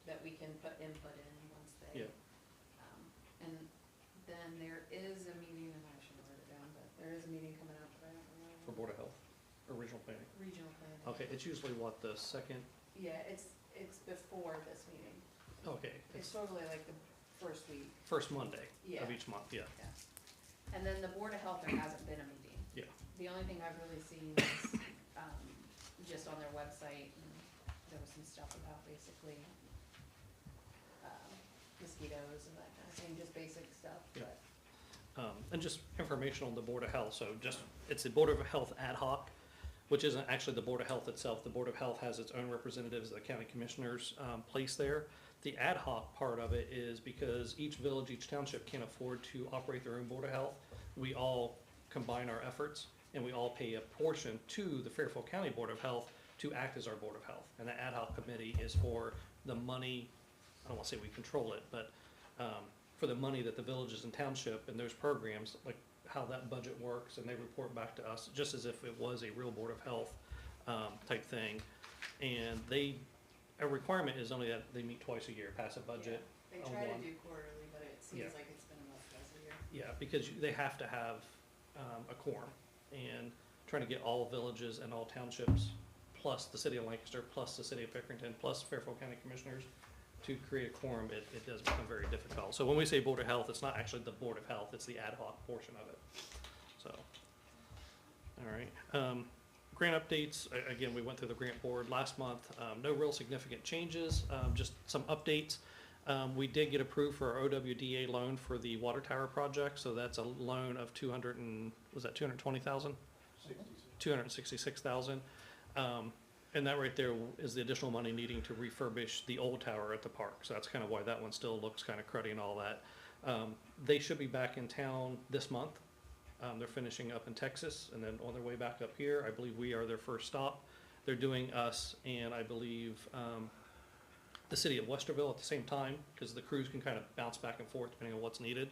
that we can put input in once they. Yeah. And then there is a meeting, and I should have wrote it down, but there is a meeting coming up, but I don't remember. for Board of Health, or Regional Planning. Regional planning. Okay, it's usually what, the second, Yeah, it's before this meeting. okay, It's it's totally like the first week. first Monday Yeah. of each month, yeah. And then the Board of Health, there hasn't been a meeting. Yeah. The only thing I've really seen is, just on their website, and there was some stuff about basically, mosquitoes and that kind of thing, just basic stuff, Yeah. but. And just information on the Board of Health, so just, it's the Board of Health ad hoc, which isn't actually the Board of Health itself. The Board of Health has its own representatives, the county commissioners, placed there. The ad hoc part of it is because each village, each township can't afford to operate their own Board of Health. We all combine our efforts, and we all pay a portion to the Fairfield County Board of Health to act as our Board of Health. And the ad hoc committee is for the money, I don't wanna say we control it, but, for the money that the villages and township and those programs, like how that budget works, and they report back to us, just as if it was a real Board of Health, type thing. And a requirement is only that they meet twice a year, pass a budget. They on try to one. do quarterly, but it Yeah. seems like it's been about twice a year. Yeah, because they have to have, a quorum, and trying to get all villages and all townships, plus the city of Lancaster, plus the city of Pickerington, plus Fairfield County Commissioners, to create a quorum, it does become very difficult. So when we say Board of Health, it's not actually the Board of Health, it's the ad hoc portion of it, so. All right, grant updates, again, we went through the grant board last month, no real significant changes, just some updates. We did get approved for our OWDA loan for the water tower project, so that's a loan of 220,000? 266,000. And that right there is the additional money needing to refurbish the old tower at the park. So that's kind of why that one still looks kind of cruddy and all that. They should be back in town this month. They're finishing up in Texas and then on their way back up here. I believe we are their first stop. They're doing us and I believe the city of Westerville at the same time, because the crews can kind of bounce back and forth depending on what's needed.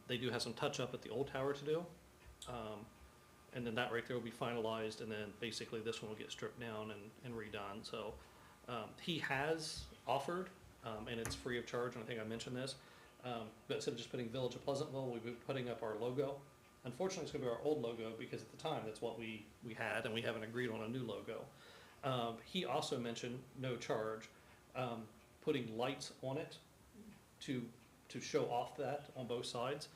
They do have some touch up at the old tower to do. And then that right there will be finalized, and then basically this one will get stripped down and redone. So he has offered, and it's free of charge, and I think I mentioned this, but instead of just putting Village of Pleasantville, we'll be putting up our logo. Unfortunately, it's gonna be our old logo, because at the time, that's what we had, and we haven't agreed on a new logo. He also mentioned, no charge, putting lights on it to show off that on both sides.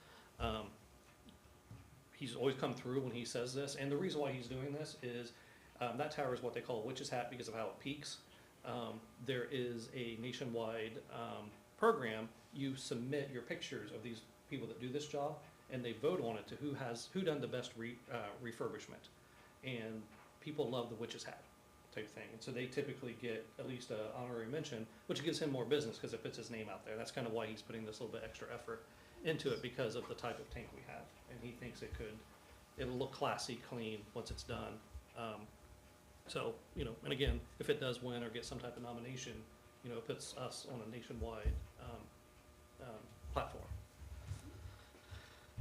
He's always come through when he says this, and the reason why he's doing this is, that tower is what they call a witch's hat because of how it peaks. There is a nationwide, program, you submit your pictures of these people that do this job, and they vote on it to who done the best refurbishment. And people love the witch's hat type thing, and so they typically get at least a honorary mention, which gives him more business because it puts his name out there. That's kind of why he's putting this little bit extra effort into it, because of the type of tank we have, and he thinks it'll look classy, clean once it's done. So, and again, if it does win or get some type of nomination, it puts us on a nationwide platform.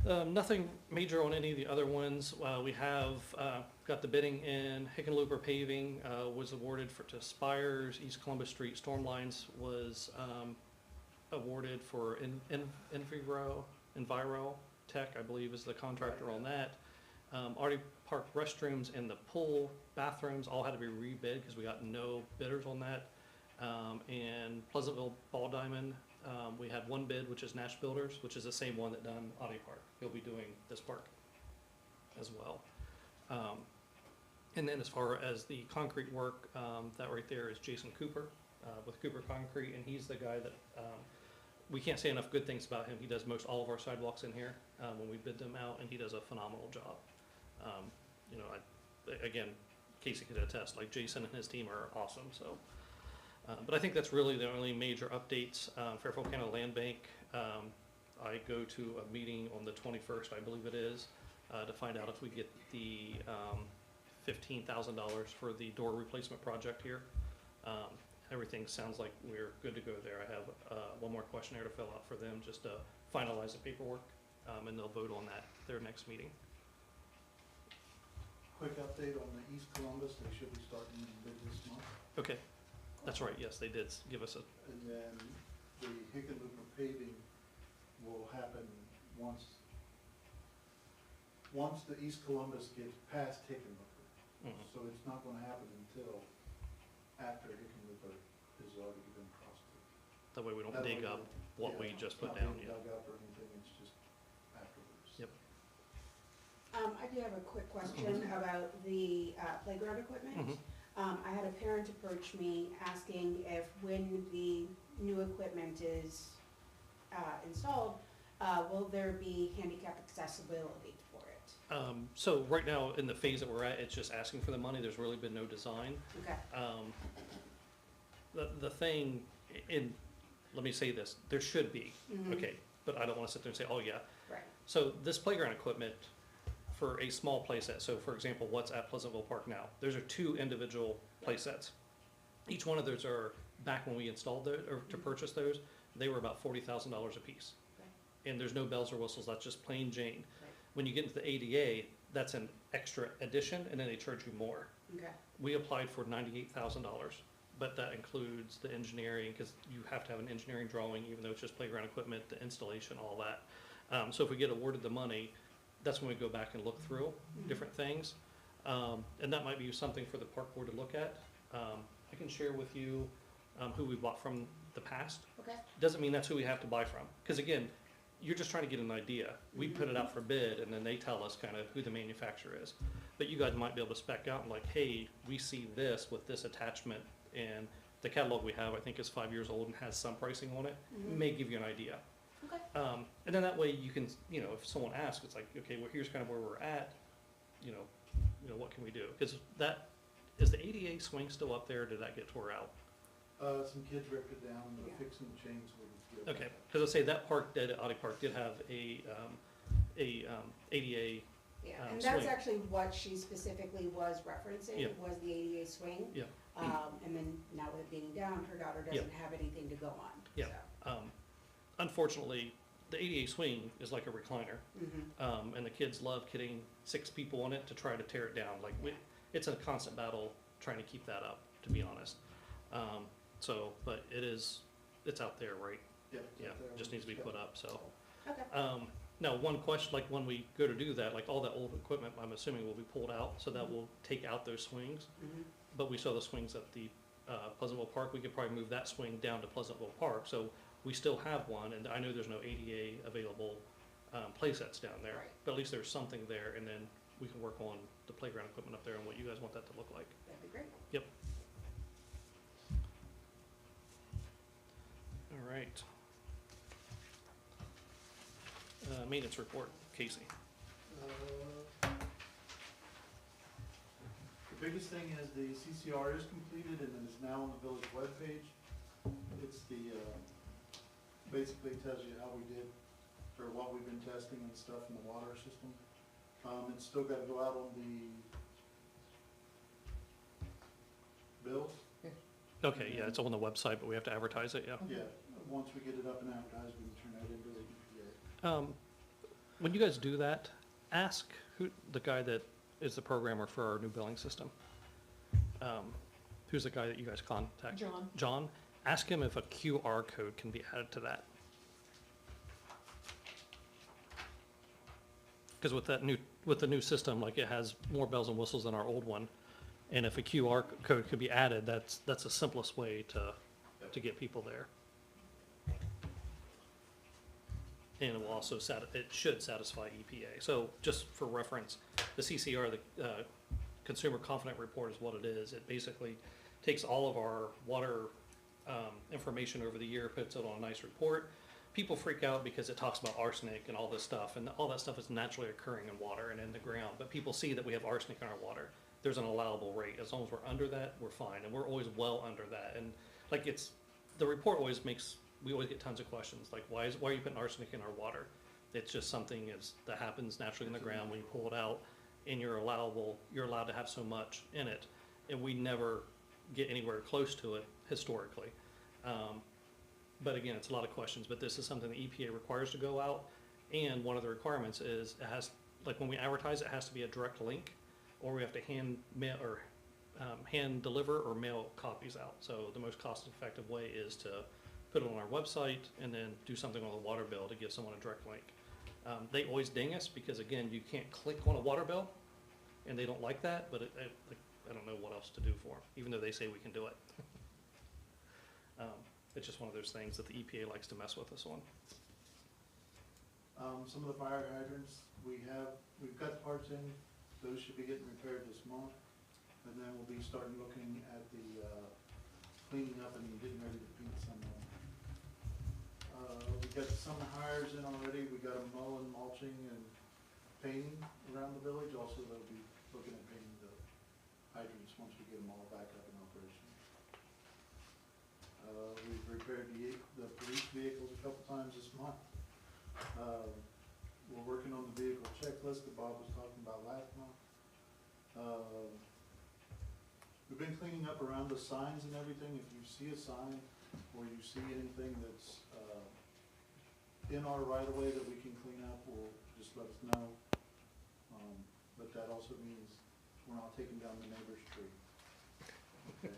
Nothing major on any of the other ones. We have got the bidding in. Hickenlooper paving was awarded to Spires. East Columbus Street storm lines was awarded for Enviro Tech, I believe, is the contractor on that. Artie Park restrooms and the pool bathrooms all had to be rebid because we got no bidders on that. And Pleasantville Ball Diamond, we had one bid, which is Nash Builders, which is the same one that done Audi Park. He'll be doing this park as well. And then as far as the concrete work, that right there is Jason Cooper with Cooper Concrete, and he's the guy that we can't say enough good things about him. He does most all of our sidewalks in here when we bid them out, and he does a phenomenal job. You know, again, Casey could attest, like Jason and his team are awesome, so. But I think that's really the only major updates. Fairfield County Land Bank, I go to a meeting on the 21st, I believe it is, to find out if we get the $15,000 for the door replacement project here. Everything sounds like we're good to go there. I have one more questionnaire to fill out for them just to finalize the paperwork, and they'll vote on that their next meeting. Quick update on the East Columbus, they should be starting bid this month. Okay, that's right, yes, they did give us a, And then the Hickenlooper paving will happen once the East Columbus gets past Hickenlooper. mhm. So it's not gonna happen until after Hickenlooper has already been crossed. That way we don't That dig way up we- what yeah, we just it's put not down, being yeah. dug up or anything, it's just afterwards. Yep. I do have a quick question about the playground equipment. Mhm. I had a parent approach me asking if when the new equipment is installed, will there be handicap accessibility for it? So right now, in the phase that we're at, it's just asking for the money. There's really been no design. Okay, The thing, let me say this, there should be, Mhm. okay, but I don't wanna sit there and say, oh yeah. right, So this playground equipment for a small playset, so for example, what's at Pleasantville Park now, those are 2 individual playsets. Each one of those are, back when we installed those, or to purchase those, they were about $40,000 a piece. Right. And there's no bells or whistles, that's just plain Jane. Right. When you get into the ADA, that's an extra addition, and then they charge you more. okay, We applied for $98,000, but that includes the engineering, because you have to have an engineering drawing, even though it's just playground equipment, the installation, all that. So if we get awarded the money, that's when we go back and look through different things. And that might be something for the park board to look at. I can share with you who we bought from the past. okay, Doesn't mean that's who we have to buy from, because again, you're just trying to get an idea. We put it out for bid, and then they tell us kind of who the manufacturer is. But you guys might be able to spec out and like, hey, we see this with this attachment, and the catalog we have, I think, is 5 years old and has some pricing on it. Mhm. May give you an idea. okay, And then that way you can, you know, if someone asks, it's like, okay, well, here's kind of where we're at, you know, what can we do? Because is the ADA swing still up there, or did that get tore out? Some kids ripped it down, and they're Yeah. fixing the chains with it. Okay, because I say that park Audi Park did have a ADA, yeah, and that's swing. actually what she specifically was referencing, Yeah. was the ADA swing. Yeah. And then now with it being down, her daughter Yeah. doesn't have anything to go on, Yeah. so. Unfortunately, the ADA swing is like a recliner, Mhm. and the kids love getting 6 people on it to try to tear it down. Like, it's a constant battle trying to keep that up, to be honest. But it's out there, right? Yeah. Yeah, just needs to be put up, so. Okay, Now, one question, like when we go to do that, like all that old equipment, I'm assuming will be pulled out, so that will take out those swings. mhm, But we saw the swings at the Pleasantville Park, we could probably move that swing down to Pleasantville Park, so we still have one, and I know there's no ADA available playsets down there. Right. But at least there's something there, and then we can work on the playground equipment up there and what you guys want that to look like. that'd be great. All right. Maintenance report, Casey. The biggest thing is the CCR is completed and it is now on the village webpage. It's basically tells you how we did, or what we've been testing and stuff in the water system. It's still gotta go out on the bills. Okay, yeah, it's on the website, but we have to advertise it, yeah. Yeah, once we get it up and advertised, we can turn that into the EPA. when you guys do that, ask who, the guy that is the programmer for our new billing system. Who's the guy that you guys contact? John, John, ask him if a QR code can be added to that. Because with the new system, like it has more bells and whistles than our old one. And if a QR code could be added, that's the simplest way to get people there. And it will also it should satisfy EPA. So just for reference, the CCR, the Consumer Confident Report is what it is. It basically takes all of our water information over the year, puts it on a nice report. People freak out because it talks about arsenic and all this stuff, and all that stuff is naturally occurring in water and in the ground. But people see that we have arsenic in our water. There's an allowable rate. As long as we're under that, we're fine, and we're always well under that. And like the report always we always get tons of questions, like why are you putting arsenic in our water? It's just something that happens naturally in the ground when you pull it out, and you're allowed to have so much in it, and we never get anywhere close to it historically. But again, it's a lot of questions, but this is something the EPA requires to go out, and one of the requirements is it has, like when we advertise, it has to be a direct link, or we have to hand deliver or mail copies out. So the most cost-effective way is to put it on our website and then do something on the water bill to give someone a direct link. They always ding us because again, you can't click on a water bill, and they don't like that, but I don't know what else to do for them, even though they say we can do it. It's just one of those things that the EPA likes to mess with us on. Some of the fire hydrants, we've got the parts in, those should be getting repaired this month. And then we'll be starting looking at the cleaning up and getting ready to paint some of them. We got some hires in already, we got them mowing, mulching, and painting around the village. Also, they'll be looking at painting the hydrants once we get them all back up in operation. We've repaired the police vehicles a couple times this month. We're working on the vehicle checklist that Bob was talking about last month. We've been cleaning up around the signs and everything. If you see a sign or you see anything that's in our right of way that we can clean up, just let us know. But that also means we're not taking down the neighbor's tree. Okay.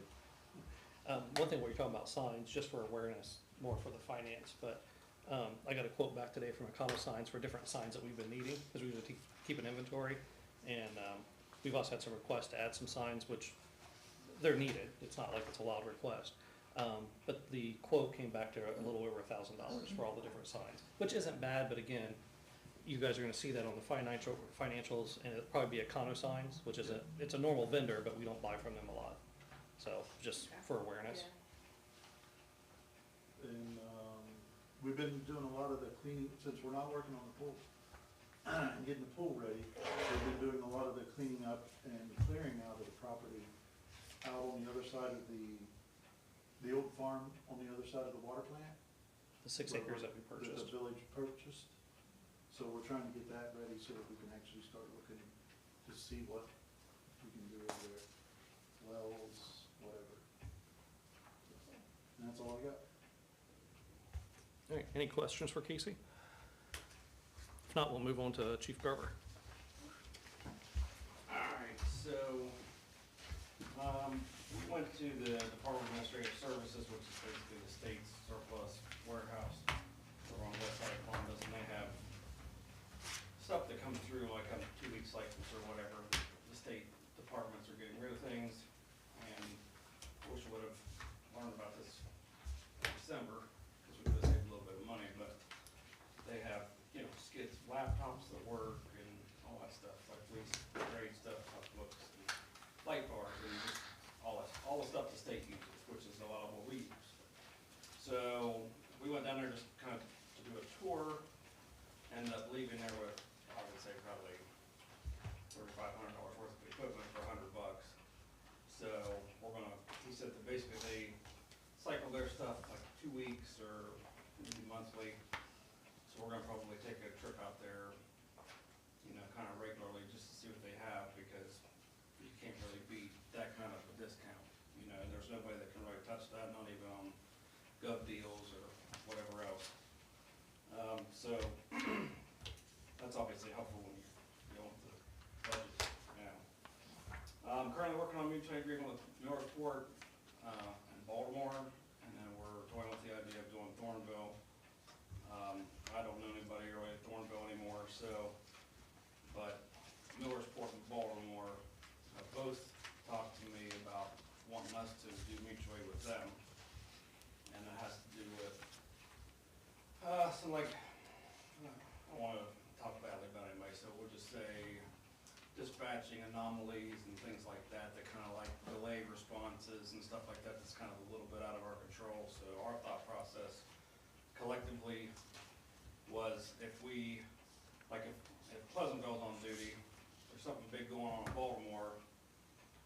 One thing where you're talking about signs, just for awareness, more for the finance, but I got a quote back today from Econosigns for different signs that we've been needing, because we've been keep an inventory, and we've also had some requests to add some signs, which they're needed. It's not like it's a loud request. But the quote came back to a little over $1,000 for all the different signs, which isn't bad, but again, you guys are gonna see that on the financials, and it'll probably be Econosigns, which is it's a normal vendor, but we don't buy from them a lot. So, just for awareness. And we've been doing a lot of the cleaning, since we're not working on the pool and getting the pool ready. We've been doing a lot of the cleaning up and clearing out of the property out on the other side of the old farm, on the other side of the water plant. The 6 acres that we That purchased. the village purchased. So we're trying to get that ready so that we can actually start looking to see what we can do over there. Wells, whatever. And that's all I got. All right, any questions for Casey? If not, we'll move on to Chief Garber. Alright, so, we went to the Department of Administrative Services, which is basically the state's surplus warehouse. They're on the west side of Columbus, and they have stuff that comes through like on 2 weeks cycles or whatever. The state departments are getting rid of things, and wish I would have learned about this in December, because we could have saved a little bit of money, but they have, skids, laptops that work and all that stuff, like police grade stuff, books, and light bars, and just all the stuff the state uses, which is a lot of what we use. So, we went down there just kind of to do a tour, ended up leaving there with, I would say probably $3,500 worth of equipment for $100. So, he said that basically they cycle their stuff like 2 weeks or maybe monthly. So we're gonna probably take a trip out there, kind of regularly just to see what they have, because you can't really beat that kind of a discount. There's no way they can really touch that, not even on Gov deals or whatever else. So that's obviously helpful when you go with the budget, yeah. I'm currently working on a mutual aid agreement with Northport, and Baltimore, and then we're toying with the idea of doing Thornville. I don't know anybody really at Thornville anymore, so, but Millersport and Baltimore have both talked to me about wanting us to do mutual aid with them. And it has to do with, some like, I don't wanna talk badly about anybody, so we'll just say dispatching anomalies and things like that, that kinda like delay responses and stuff like that, that's kind of a little bit out of our control. So our thought process collectively was if we, like if Pleasantville's on duty, there's something big going on in Baltimore,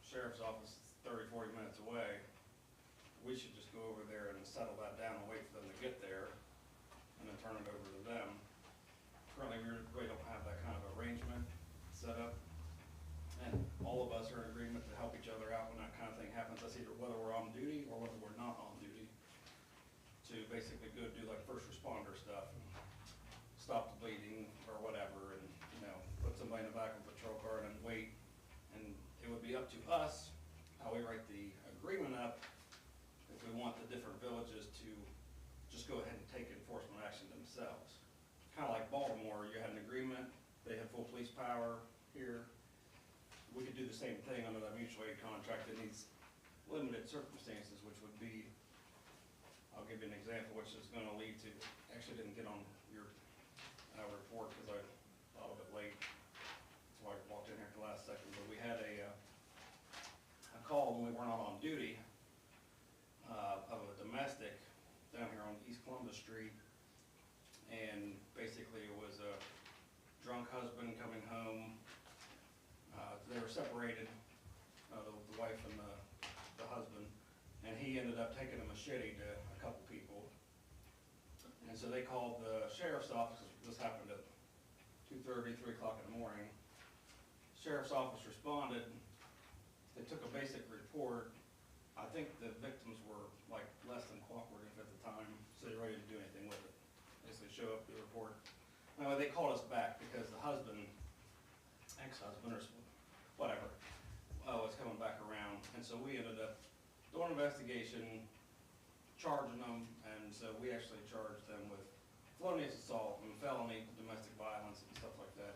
sheriff's office is 30, 40 minutes away, we should just go over there and settle that down and wait for them to get there, and then turn it over to them. Currently, we really don't have that kind of arrangement set up, and all of us are in agreement to help each other out when that kind of thing happens. That's either whether we're on duty or whether we're not on duty, to basically go do like first responder stuff, and stop the bleeding or whatever, and, you know, put somebody in the back of a patrol car and wait. And it would be up to us how we write the agreement up, if we want the different villages to just go ahead and take enforcement action themselves. Kinda like Baltimore, you had an agreement, they had full police power here. We could do the same thing under that mutual aid contract in these limited circumstances, which would be, I'll give you an example, which is gonna lead to, actually didn't get on your report because I thought of it late, so I walked in here at the last second, but we had a call when we weren't on duty, of a domestic down here on East Columbus Street, and basically it was a drunk husband coming home. They were separated, the wife and the husband, and he ended up taking a machete to a couple people. And so they called the sheriff's office. This happened at 2:30, 3 o'clock in the morning. Sheriff's office responded. They took a basic report. I think the victims were like less than cooperative at the time, so they were ready to do anything with it. Basically show up the report. Anyway, they called us back because the husband, ex-husband or whatever, was coming back around. And so we ended up doing an investigation, charging them, and so we actually charged them with felonious assault and felony domestic violence and stuff like that.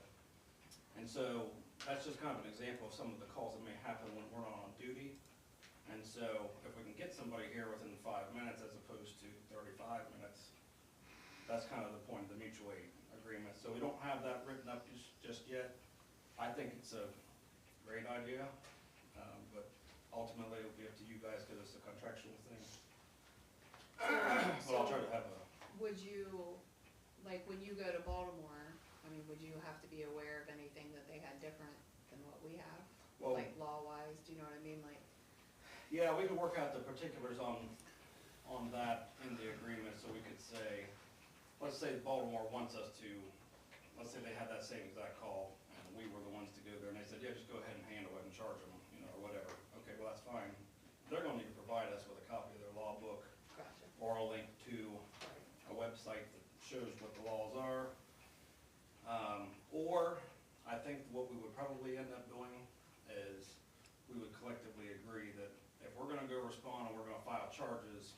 And so that's just kind of an example of some of the calls that may happen when we're not on duty. And so if we can get somebody here within 5 minutes as opposed to 35 minutes, that's kind of the point of the mutual aid agreement. So we don't have that written up just yet. I think it's a great idea, but ultimately it'll be up to you guys because it's a contractual thing. But I'll try to have a, Would you, like, when you go to Baltimore, I mean, would you have to be aware of anything that they had different than what we have? well, Like law-wise, do you know what I mean, like? yeah, we could work out the particulars on that in the agreement, so we could say, let's say Baltimore wants us to, let's say they had that same exact call, and we were the ones to go there, and they said, yeah, just go ahead and handle it and charge them, you know, or whatever. Okay, well, that's fine. They're gonna need to provide us with a copy of their law book, Gotcha. or a link to a website that shows what the laws are. Or, I think what we would probably end up doing is, we would collectively agree that if we're gonna go respond and we're gonna file charges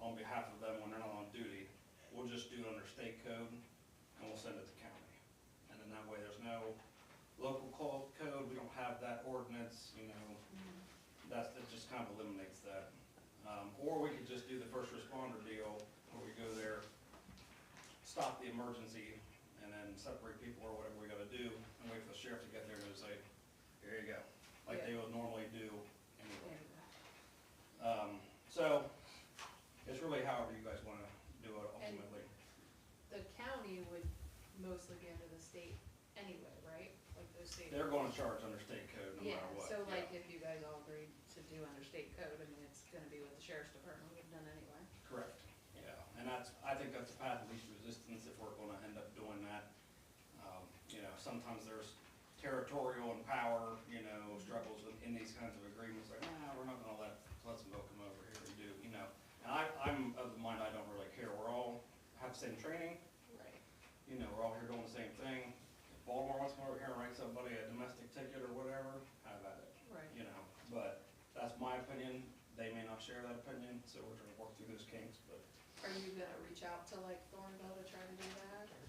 on behalf of them when they're not on duty, we'll just do it under state code, and we'll send it to county. And then that way, there's no local code, we don't have that ordinance, you know, that just kind of eliminates that. Or we could just do the first responder deal, where we go there, stop the emergency, and then separate people or whatever we gotta do, and wait for the sheriff to get there and say, here you go, like they would normally do anyway. So, it's really however you guys wanna do it ultimately. The county would mostly be under the state anyway, right? Like those state. They're gonna charge under state code no Yeah, matter what. so like Yeah. if you guys all agreed to do under state code, I mean, it's gonna be what the sheriff's department would have done anyway. Correct, yeah, and I think that's the path of least resistance if we're gonna end up doing that. You know, sometimes there's territorial and power, you know, struggles in these kinds of agreements, like, nah, we're not gonna let Pleasantville come over here and do, you know. And I'm of the mind, I don't really care, we're all have the same training, Right. you know, we're all here doing the same thing. Baltimore wants to come over here and write somebody a domestic ticket or whatever, have at it, Right. you know, but that's my opinion. They may not share that opinion, so we're trying to work through those kinks, but Are you gonna reach out to like Thornville to try to do that, or?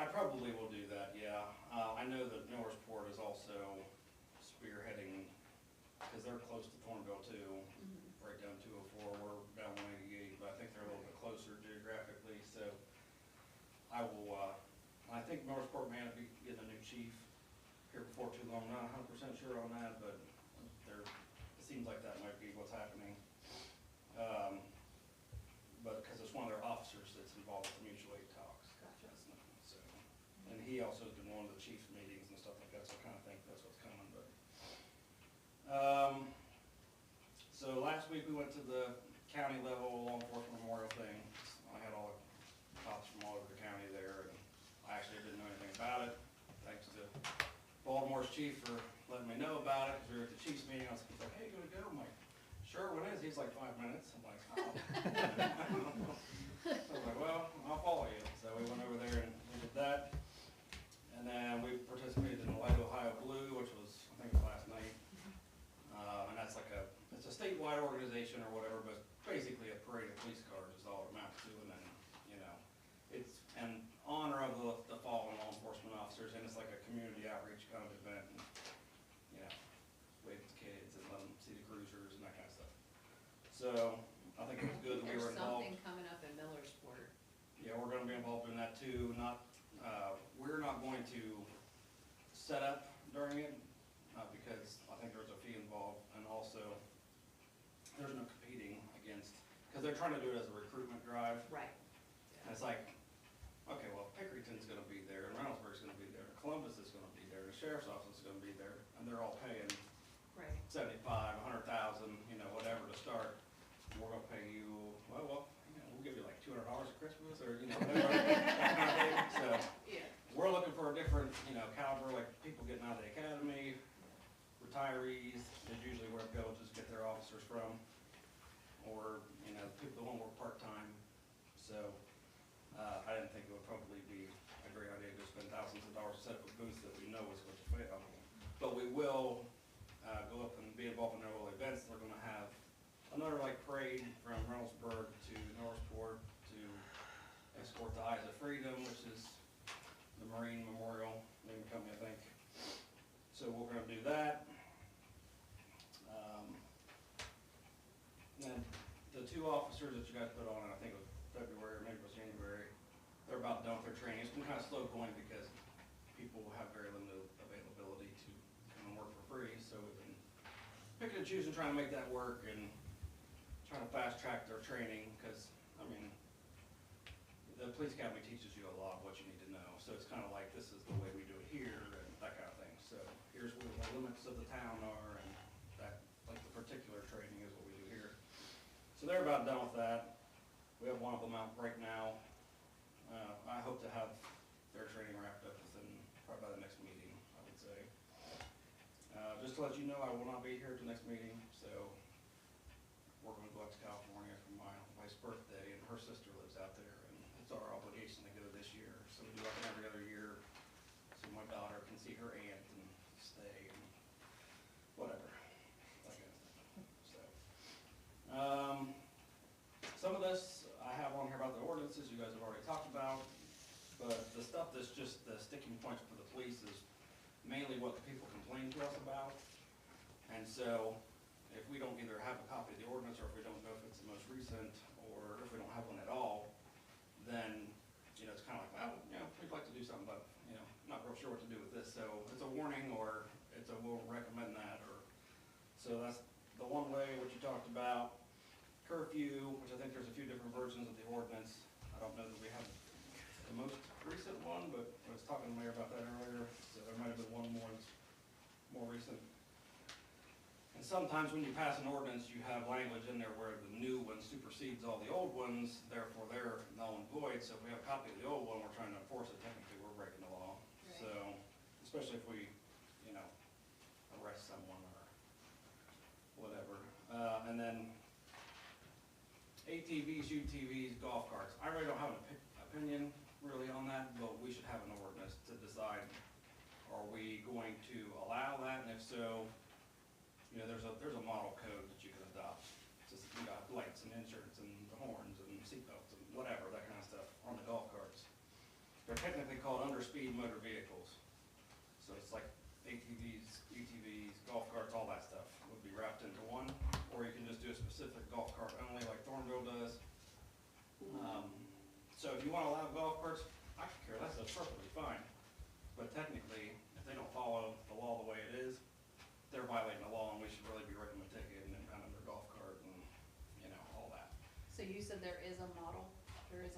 I probably will do that, yeah. I know that Norrisport is also spearheading, because they're close to Thornville too, right down 204, we're down 188, but I think they're a little bit closer geographically, so I will, I think Norrisport may be getting a new chief here before too long. I'm not 100% sure on that, but it seems like that might be what's happening. But, because it's one of their officers that's involved with the mutual aid talks. Gotcha. That's not, so, and he also has been one of the chief's meetings and stuff like that, so I kind of think that's what's coming, but. So last week we went to the county level law enforcement memorial thing. I had all the cops from all over the county there, and I actually didn't know anything about it. Thanks to Baltimore's chief for letting me know about it, because we were at the chief's meeting. I was like, hey, you gonna go? I'm like, sure, when is? He's like 5 minutes. I'm like, oh. So I was like, well, I'll follow you. So we went over there and we did that. And then we participated in the Light Ohio Blue, which was, I think, last night. And that's like it's a statewide organization or whatever, but basically a parade of police cars is all it amounts to. And then, you know, it's in honor of the fallen law enforcement officers, and it's like a community outreach kind of event. And, you know, wave to kids and let them see the cruisers and that kind of stuff. So I think it was good that we were There's involved. something coming up in Millersport. Yeah, we're gonna be involved in that too. We're not going to set up during it, because I think there's a fee involved, and also there's no competing against, because they're trying to do it as a recruitment drive. Right. And it's like, okay, well, Pickerington's gonna be there, and Reynoldsburg's gonna be there, Columbus is gonna be there, the sheriff's office is gonna be there, and they're all paying Right. 75, 100,000, you know, whatever to start. We're gonna pay you, well, you know, we'll give you like $200 at Christmas, or, you know, whatever, that kind of thing. So Yeah. we're looking for a different, you know, caliber, like people getting out of the academy, retirees is usually where villages get their officers from, or, you know, people that want to work part-time. So I didn't think it would probably be a great idea to spend thousands of dollars to set up a booth that we know is going to fail. But we will go up and be involved in their little events. They're gonna have another like parade from Reynoldsburg to Norrisport to escort the Eyes of Freedom, which is the Marine Memorial Navy Company, I think. So we're gonna do that. And the two officers that you guys put on, I think it was February, or maybe it was January, they're about done with their training. It's been kind of slow going because people have very limited availability to come and work for free, so we've been picking and choosing, trying to make that work and trying to fast track their training, because, I mean, the police academy teaches you a lot of what you need to know, so it's kind of like, this is the way we do it here, and that kind of thing. So here's where the limits of the town are, and that, like, the particular training is what we do here. So they're about done with that. We have one of them out right now. I hope to have their training wrapped up within, probably by the next meeting, I would say. Just to let you know, I will not be here at the next meeting, so we're going to go out to California for my wife's birthday, and her sister lives out there, and it's our obligation to go this year. So we do like every other year, so my daughter can see her aunt and stay and whatever, that kind of stuff. So, some of this I have on here about the ordinances you guys have already talked about, but the stuff that's just the sticking points for the police is mainly what the people complain to us about. And so if we don't either have a copy of the ordinance, or if we don't know if it's the most recent, or if we don't have one at all, then, you know, it's kind of like, well, you know, we'd like to do something, but, you know, not real sure what to do with this. So it's a warning, or it's a, we'll recommend that, or, so that's the one way, what you talked about. Curfew, which I think there's a few different versions of the ordinance. I don't know that we have the most recent one, but I was talking to the mayor about that earlier, so there might have been one more that's more recent. And sometimes when you pass an ordinance, you have language in there where the new one supersedes all the old ones, therefore they're null and void. So if we have a copy of the old one, we're trying to enforce it, technically we're breaking the law. Right. So, especially if we, you know, arrest someone or whatever. And then ATVs, UTVs, golf carts. I really don't have an opinion really on that, but we should have an ordinance to decide, are we going to allow that, and if so, you know, there's a model code that you can adopt. Just, you got lights and insurance and horns and seatbelts and whatever, that kind of stuff on the golf carts. They're technically called under-speed motor vehicles. So it's like ATVs, UTVs, golf carts, all that stuff would be wrapped into one, or you can just do a specific golf cart only like Thornville does. So if you wanna allow golf carts, I could care less, that's perfectly fine. But technically, if they don't follow the law the way it is, they're violating the law, and we should really be writing them a ticket and impounding their golf cart and, you know, all that. So you said there is a model code?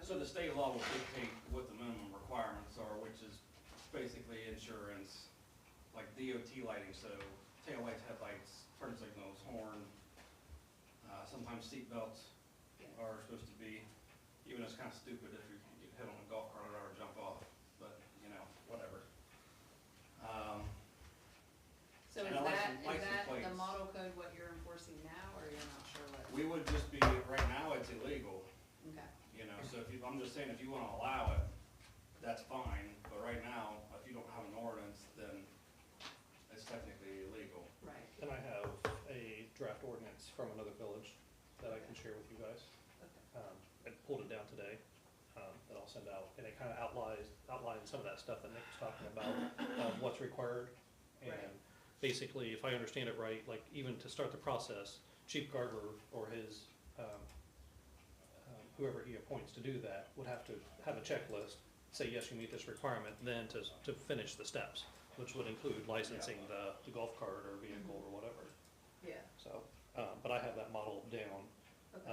So the state law will dictate what the minimum requirements are, which is basically insurance, like DOT lighting, so taillights, headlights, turn signals, horn, sometimes seat belts Yeah. are supposed to be, even though it's kind of stupid if you get hit on a golf cart or jump off, but, you know, whatever. So And is a license- that license the plates. model code what you're enforcing now, or you're not sure what? We would just be, right now, it's illegal. Okay, You know, so if you, I'm just saying, if you wanna allow it, that's fine, but right now, if you don't have an ordinance, then it's technically illegal. right, And I have a draft ordinance from another village that I can share with you guys. okay. I pulled it down today, that I'll send out, and it kind of outlines some of that stuff that Nick was talking about, what's required. Right. And basically, if I understand it right, like even to start the process, Chief Garber or his, whoever he appoints to do that would have to have a checklist, say, yes, you meet this requirement, then to finish the steps, which would include licensing the golf cart or vehicle or whatever. Yeah, So, but I have that model down. okay,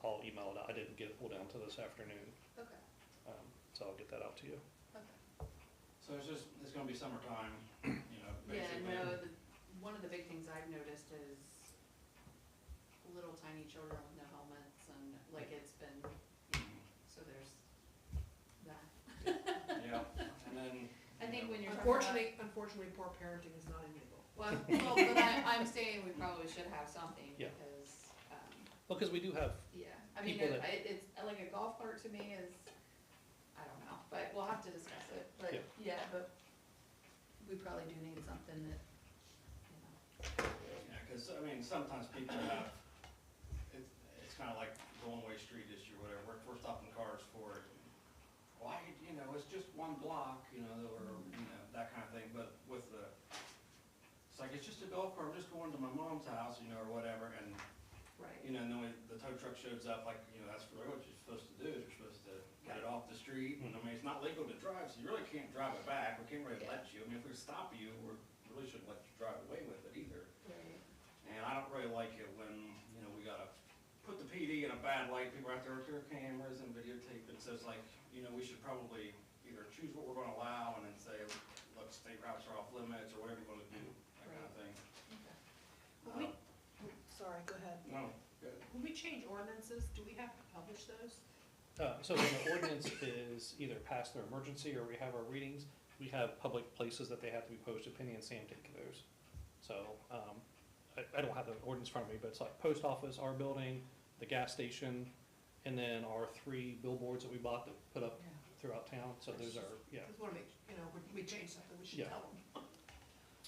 I'll email it out. I didn't get it pulled down to this afternoon, okay, so I'll get that out to you. okay. So it's gonna be summertime, you know, Yeah, basically. no, one of the big things I've noticed is little tiny children with no helmets, and like it's been, so there's that. Yeah, and then. I think when you're talking about. Unfortunately, poor parenting is not illegal. Well, but I'm saying we probably should have something, Yeah. because, Well, because we do have, yeah, I mean, People that- it's, like a golf cart to me is, I don't know, but we'll have to discuss it, but, Yeah. yeah, but we probably do need something that, you know. Yeah, cause I mean, sometimes people have, it's kinda like the one-way street issue or whatever, we're stopping cars for it. Why, you know, it's just one block, you know, or, you know, that kind of thing, but with it's like, it's just a golf cart, I'm just going to my mom's house, you know, or whatever, and, Right. you know, and then the tow truck shows up, like, you know, that's really what you're supposed to do, is you're supposed to get it off the street, and I mean, it's not legal to drive, so you really can't drive it back, we can't really Yeah. let you, I mean, if we stop you, we really shouldn't let you drive away with it either. Right. And I don't really like it when, you know, we gotta put the PD in a bad light, people are out there with their cameras and videotaping, so it's like, you know, we should probably either choose what we're gonna allow and then say, look, state routes are off limits, or whatever you wanna do, that kind of thing. When we, sorry, go ahead. No, good. When we change ordinances, do we have to publish those? so when the ordinance is either passed through emergency or we have our readings, we have public places that they have to be posted. Penny and Sam take care of those. So, I don't have the ordinance in front of me, but it's like post office, our building, the gas station, and then our 3 billboards that we bought that put up throughout town. So those are, yeah. Just wanna make, when we change something, we should Yeah. tell them.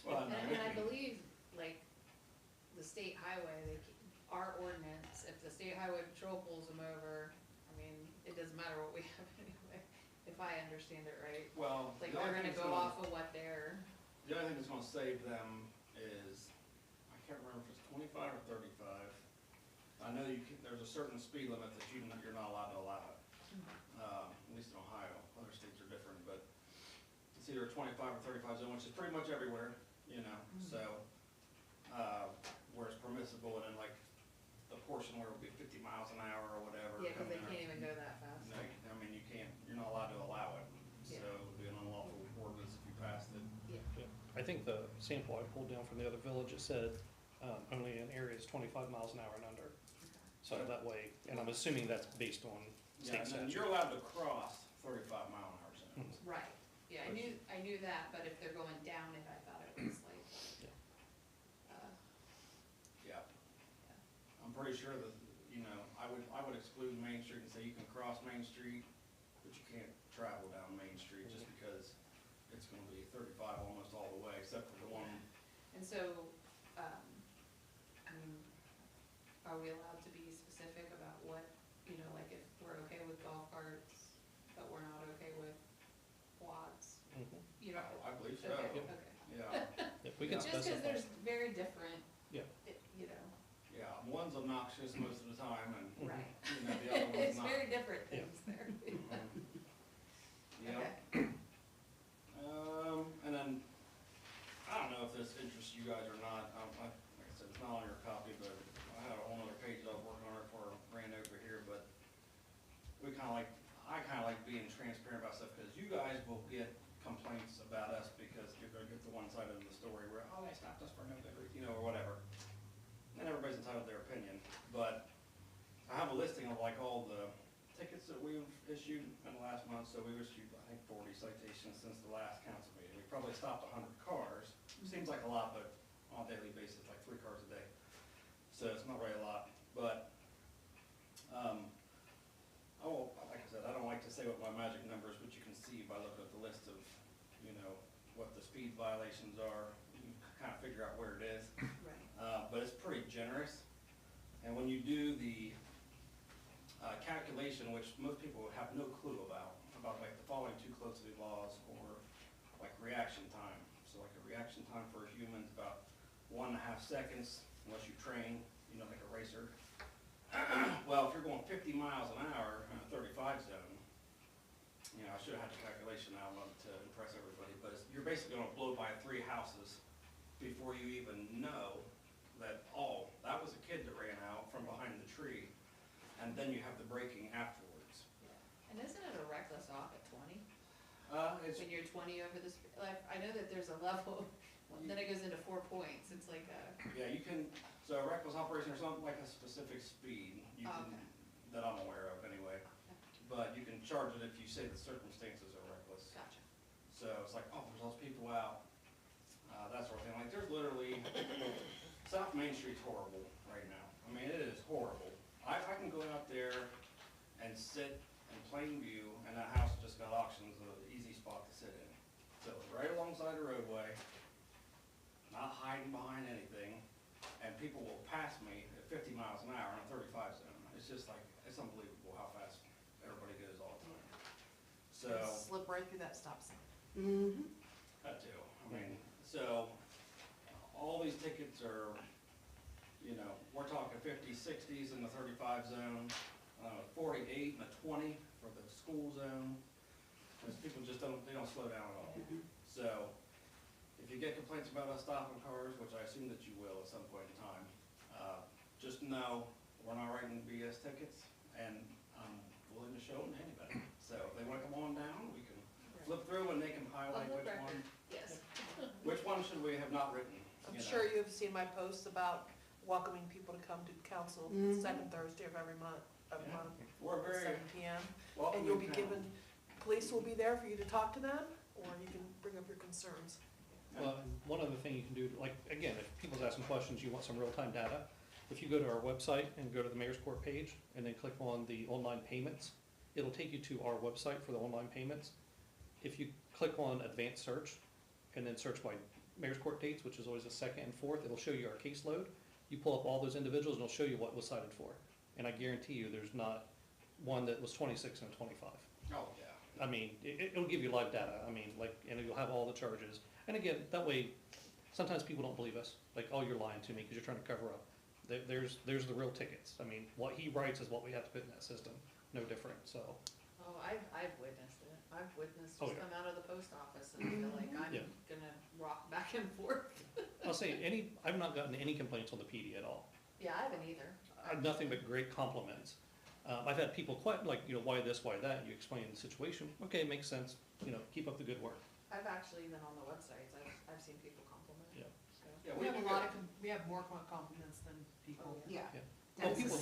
Well, no, And I it- believe, like, the state highway, our ordinance, if the state highway patrol pulls them over, I mean, it doesn't matter what we have anyway, if I understand it right. well, Like, the they're only gonna thing that's go off of what they're, the only thing that's gonna save them is, I can't remember if it's 25 or 35. I know there's a certain speed limit that you're not allowed to allow it. At least in Ohio, other states are different, but it's either a 25 or 35 zone, which is pretty much everywhere, you know, so, where it's permissible, and then like the portion where it would be 50 miles an hour or whatever. yeah, cause they coming in, can't even go that fast. No, I mean, you're not allowed to allow it, so Yeah. it would be an unlawful ordinance if you passed it. Yeah. I think the sample I pulled down from the other village, it said, only in areas 25 miles an hour and under. So that way, and I'm assuming that's based on Yeah, state and then statute. you're allowed to cross 35-mile-an-hour zones. Right, yeah, I knew that, but if they're going down it, I thought it was like, Yeah. I'm pretty sure that, you know, I would exclude Main Street and say you can cross Main Street, but but you can't travel down Main Street just because it's gonna be 35 almost all the way, except for the one. And so, I mean, are we allowed to be specific about what, you know, like if we're okay with golf carts, but we're not okay with quads? Mhm. You know, I believe so. okay, Yep. okay. Yeah, If we can Yeah. Just because specify. there's very different, Yeah. you know, yeah, one's obnoxious most of the time, and, Mhm. right. you know, the other one's It's not. very different Yeah. things there. Yeah. Okay. And then, I don't know if this interests you guys or not, like I said, it's not on your copy, but I had a whole other page I was working on it before I ran over here, but I kinda like being transparent about stuff, cause you guys will get complaints about us because you're gonna get the one side of the story where, oh, they stopped us for no good reason, you know, or whatever. And everybody's entitled to their opinion, but I have a listing of like all the tickets that we've issued in the last month, so we've issued, I think, 40 citations since the last council meeting. We probably stopped 100 cars, seems like a lot, but on a daily basis, like 3 cars a day. So it's not really a lot, but, like I said, I don't like to say what my magic number is, but you can see by looking at the list of, you know, what the speed violations are, you can kind of figure out where it is. Right. But it's pretty generous. And when you do the calculation, which most people have no clue about like the following 2 closely laws or like reaction time. So like a reaction time for a human is about 1.5 seconds unless you train, you know, like a racer. Well, if you're going 50 miles an hour in a 35 zone, you know, I should have had the calculation out to impress everybody, but you're basically gonna blow by 3 houses before you even know that, oh, that was a kid that ran out from behind the tree, and then you have the braking afterwards. And isn't it a reckless off at 20? It's, When you're 20 over the, like, I know that there's a level, then it goes into 4 points, it's like a, yeah, you can, so a reckless operation or something like a specific speed, you Oh, can, okay. that I'm aware of anyway, but you can charge it if you say the circumstances are reckless. gotcha. So it's like, oh, there's all those people out, that sort of thing. Like, there's literally, South Main Street's horrible right now. I mean, it is horrible. I can go out there and sit in plain view, and that house just got auctioned, it's an easy spot to sit in. So it's right alongside the roadway, not hiding behind anything, and people will pass me at 50 miles an hour in a 35 zone. It's just like, it's unbelievable how fast everybody goes all the time. So. Slip right through that stop sign. That too. I mean, so, all these tickets are, you know, we're talking 50s, 60s in the 35 zone, 48 and a 20 for the school zone. Because people just don't slow down at all. So, if you get complaints about us stopping cars, which I assume that you will at some point in time, just know we're not writing BS tickets, and I'm willing to show them to anybody. So, if they wanna come on down, we can flip through and they can highlight On the which one. record, yes. Which one should we have not written? I'm you know? sure you've seen my posts about welcoming people to come to council second Thursday of every month, Yeah. We're at very 7 PM. welcoming And you'll be town. given, police will be there for you to talk to them, or you can bring up your concerns. Well, and one other thing you can do, like, again, if people's asking questions, you want some real-time data, if you go to our website and go to the Mayor's Court page, and then click on the online payments, it'll take you to our website for the online payments. If you click on advanced search, and then search by Mayor's Court dates, which is always the 2nd and 4th, it'll show you our caseload. You pull up all those individuals, and it'll show you what was cited for. And I guarantee you, there's not one that was 26 and 25. Oh, yeah. I mean, it'll give you live data, I mean, like, and you'll have all the charges. And again, that way, sometimes people don't believe us, like, oh, you're lying to me because you're trying to cover up. There's the real tickets. I mean, what he writes is what we have to put in that system, no different, so. Oh, I've witnessed it. I've witnessed Oh, just yeah. come out of the post office and feel like I'm Yeah. gonna rock back and forth. I'll say, I've not gotten any complaints on the PD at all. Yeah, I haven't either. Nothing but great compliments. I've had people quite, like, you know, why this, why that, you explain the situation, okay, makes sense, you know, keep up the good work. I've actually even on the websites, I've seen people compliment. Yeah. So. Yeah, We have do a lot get- of, we have more compliments than people. Oh, Yeah, Yeah. that's, people-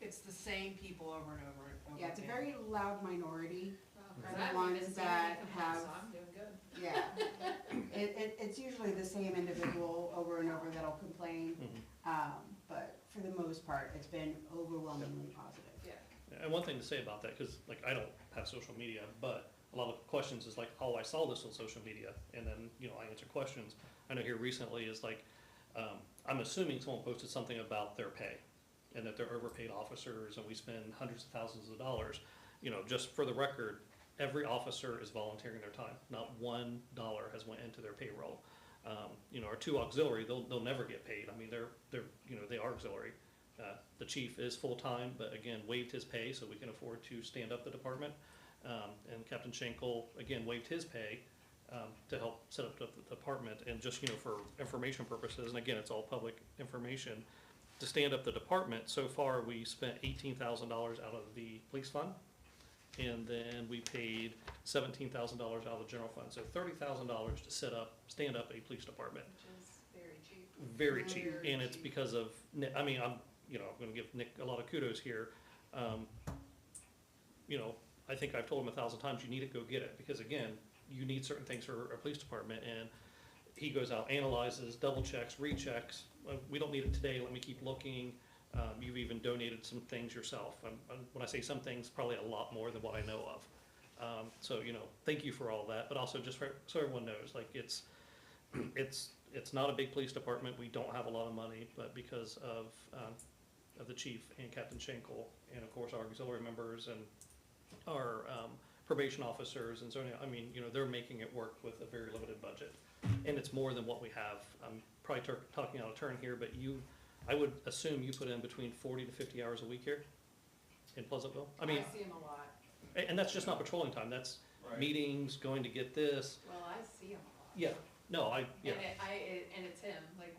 It's the same people over and over and over. yeah, it's a again. very loud minority, Well, The 'cause I haven't ones even seen that any complaints, so have- I'm doing good. yeah. It's usually the same individual over and over that'll complain, but for the most part, it's been overwhelmingly positive. Yeah. And one thing to say about that, because like I don't have have social media, but a lot of questions is like, oh, I saw this on social media, and then, you know, I answer questions. I know here recently is like, I'm assuming someone posted something about their pay, and that they're overpaid officers, and we spend hundreds of thousands of dollars. You know, just for the record, every officer is volunteering their time. Not $1 has went into their payroll. You know, our 2 auxiliary, they'll never get paid. I mean, they're you know, they are auxiliary. The chief is full-time, but again, waived his pay so we can afford to stand up the department. And Captain Schenkel, again, waived his pay to help set up the department. And just, you know, for information purposes, and again, it's all public information, to stand up the department, so far we spent $18,000 out of the police fund. And then we paid $17,000 out of the general fund. So $30,000 to stand up a police department. Which is very cheap. Very cheap, Very and it's cheap. because of, I mean, I'm gonna give Nick a lot of kudos here. You know, I think I've told him 1,000 times, you need to go get it, because again, you need certain things for a police department, and he goes out, analyzes, double checks, rechecks. We don't need it today, let me keep looking. You've even donated some things yourself. When I say some things, probably a lot more than what I know of. So, you know, thank you for all of that, but also just so everyone knows, like, it's not a big police department. We don't have a lot of money, but because of the chief and Captain Schenkel, and of course our auxiliary members and our probation officers and zoning, I mean, you know, they're making it work with a very limited budget. And it's more than what we have. I'm probably talking out of turn here, but I would assume you put in between 40 to 50 hours a week here in Pleasantville? I mean, I see him a lot. and that's just not patrolling time, that's Right. meetings, going to get this. Well, I see him a lot. Yeah, no, yeah. And it's him, like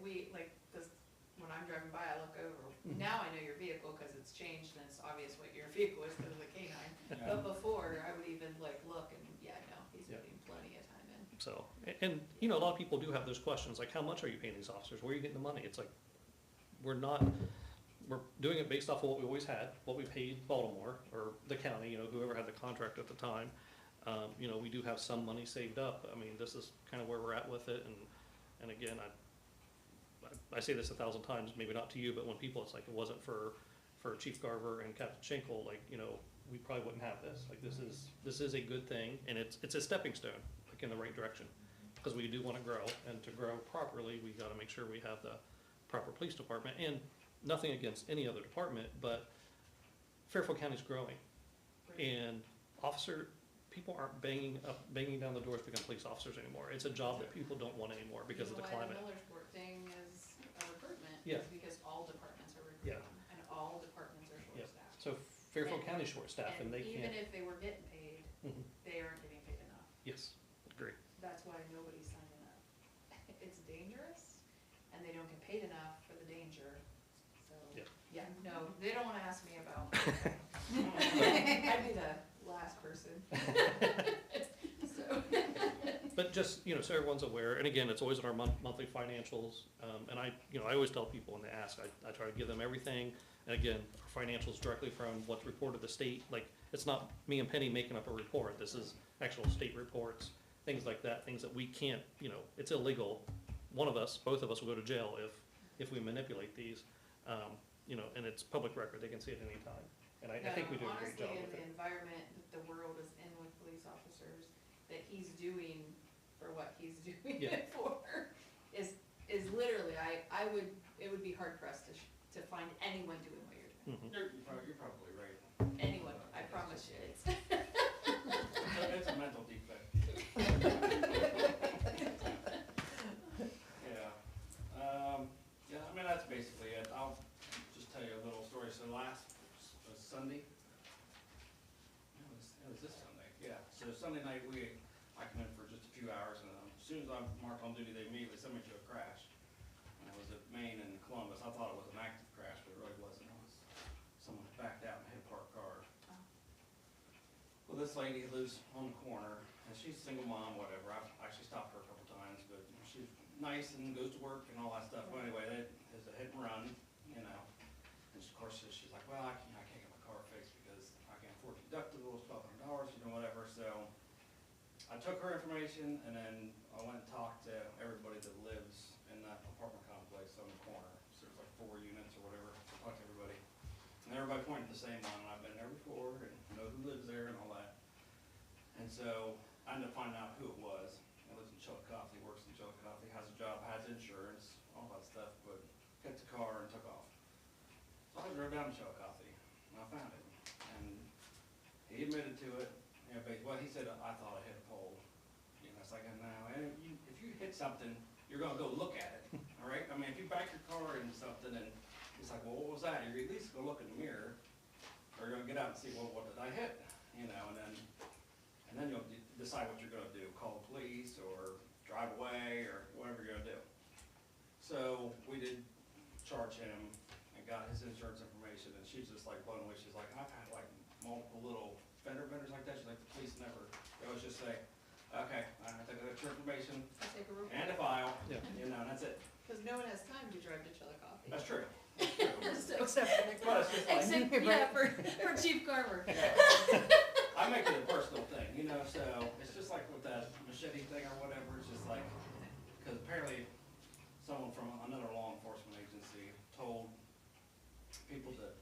this, when I'm driving by, I look over, Mhm. now I know your vehicle, cause it's changed and it's obvious what your vehicle is, cause of the canine. Yeah. But before, I would even look and, yeah, no, he's Yeah. putting plenty of time in. So, and, you know, a lot of people do have those questions, like, how much are you paying these officers? Where are you getting the money? It's like, we're doing it based off of what we always had, what we paid Baltimore, or the county, you know, whoever had the contract at the time. You know, we do have some money saved up. I mean, this is kind of where we're at with it, and again, I say this 1,000 times, maybe not to you, but when people, it's like, it wasn't for Chief Garver and Captain Schenkel, like, you know, we probably wouldn't have this. Like, this is a good thing, and it's a stepping stone, like, in the right direction. Because we do want to grow, and to grow properly, we gotta make sure we have the proper police department, and nothing against any other department, but Fairfield County's growing. And people aren't banging down the doors to become police officers anymore. It's a job that people don't want anymore because of the climate. You know why the Millersport thing is a recruitment? Yeah. Is because all departments are Yeah. recruiting, and all departments are Yeah. short-staffed. So Fairfield County's short-staffed, and they even can't, if they were getting paid, Mhm. they aren't getting paid enough. Yes, agree. That's why nobody's signing up. It's dangerous, and they don't get paid enough for the danger, so. Yeah. Yeah, no, they don't wanna ask me about. I'd be the last person. So. But just, you know, so everyone's aware, and again, it's always in our monthly financials, and I always tell people when they ask, I try to give them everything, and again, financials directly from what's reported to the state, like, it's not me and Penny making up a report, this is actual state reports, things like that, things that we can't, you know, it's illegal. Both of us will go to jail if we manipulate these, you know, and it's public record, they can see it any time. And I think we do a great job Honestly, in with the it. environment that the world is in with police officers, that he's doing for what he's doing Yeah. it for, is literally, it would be hard pressed to find anyone doing what you're doing. Mhm. You're probably right. Anyone, I promise you, it's. It's a mental defect. Yeah, yeah, I mean, that's basically it. I'll just tell you a little story. So last Sunday, it was this Sunday, yeah. So Sunday night, I come in for just a few hours, and as soon as I'm marked on duty, they immediately send me to a crash. And it was at Maine and Columbus. I thought it was an active crash, but it really wasn't. It was someone backed out and hit a parked car. Well, this lady lives on the corner, and she's a single mom, whatever. I've actually stopped her a couple times, but she's nice and goes to work and all that stuff. But anyway, that is a hit and run, you know. And of course, she's like, well, I can't get my car fixed because I can't afford deductibles, $1,200, you know, whatever. So I took her information, and then I went and talked to everybody that lives in that apartment complex on the corner. So there's like 4 units or whatever. So I talked to everybody. And everybody pointed the same one, and I've been there before, and know who lives there and all that. I ended up finding out who it was. He lives in Chillicothe, works in Chillicothe, has a job, has insurance, all that stuff, but hit the car and took off. So I drove down to Chillicothe, and I found him, and he admitted to it. You know, well, he said, I thought I hit a pole. You know, it's like, no, and if you hit something, you're gonna go look at it, all right? I mean, if you back your car into something and it's like, well, what was that? You're at least gonna look in the mirror, or you're gonna get out and see, well, what did I hit? You know, and then you'll decide what you're gonna do, call the police, or drive away, or whatever you're gonna do. So we did charge him and got his insurance information, and she's just like blown away. She's like, I've had like multiple little fender benders like that. She's like, the police never, they always just say, okay, I took your information I take a report. and a file, Yeah. you know, and that's it. Because no one has time to drive to Chillicothe. That's true. Except for Nick. But it's just like, Except, yeah, for Chief Carver. I make it a personal thing, you know, so it's just like with that machete thing or whatever, it's just like, because apparently someone from another law enforcement agency told people that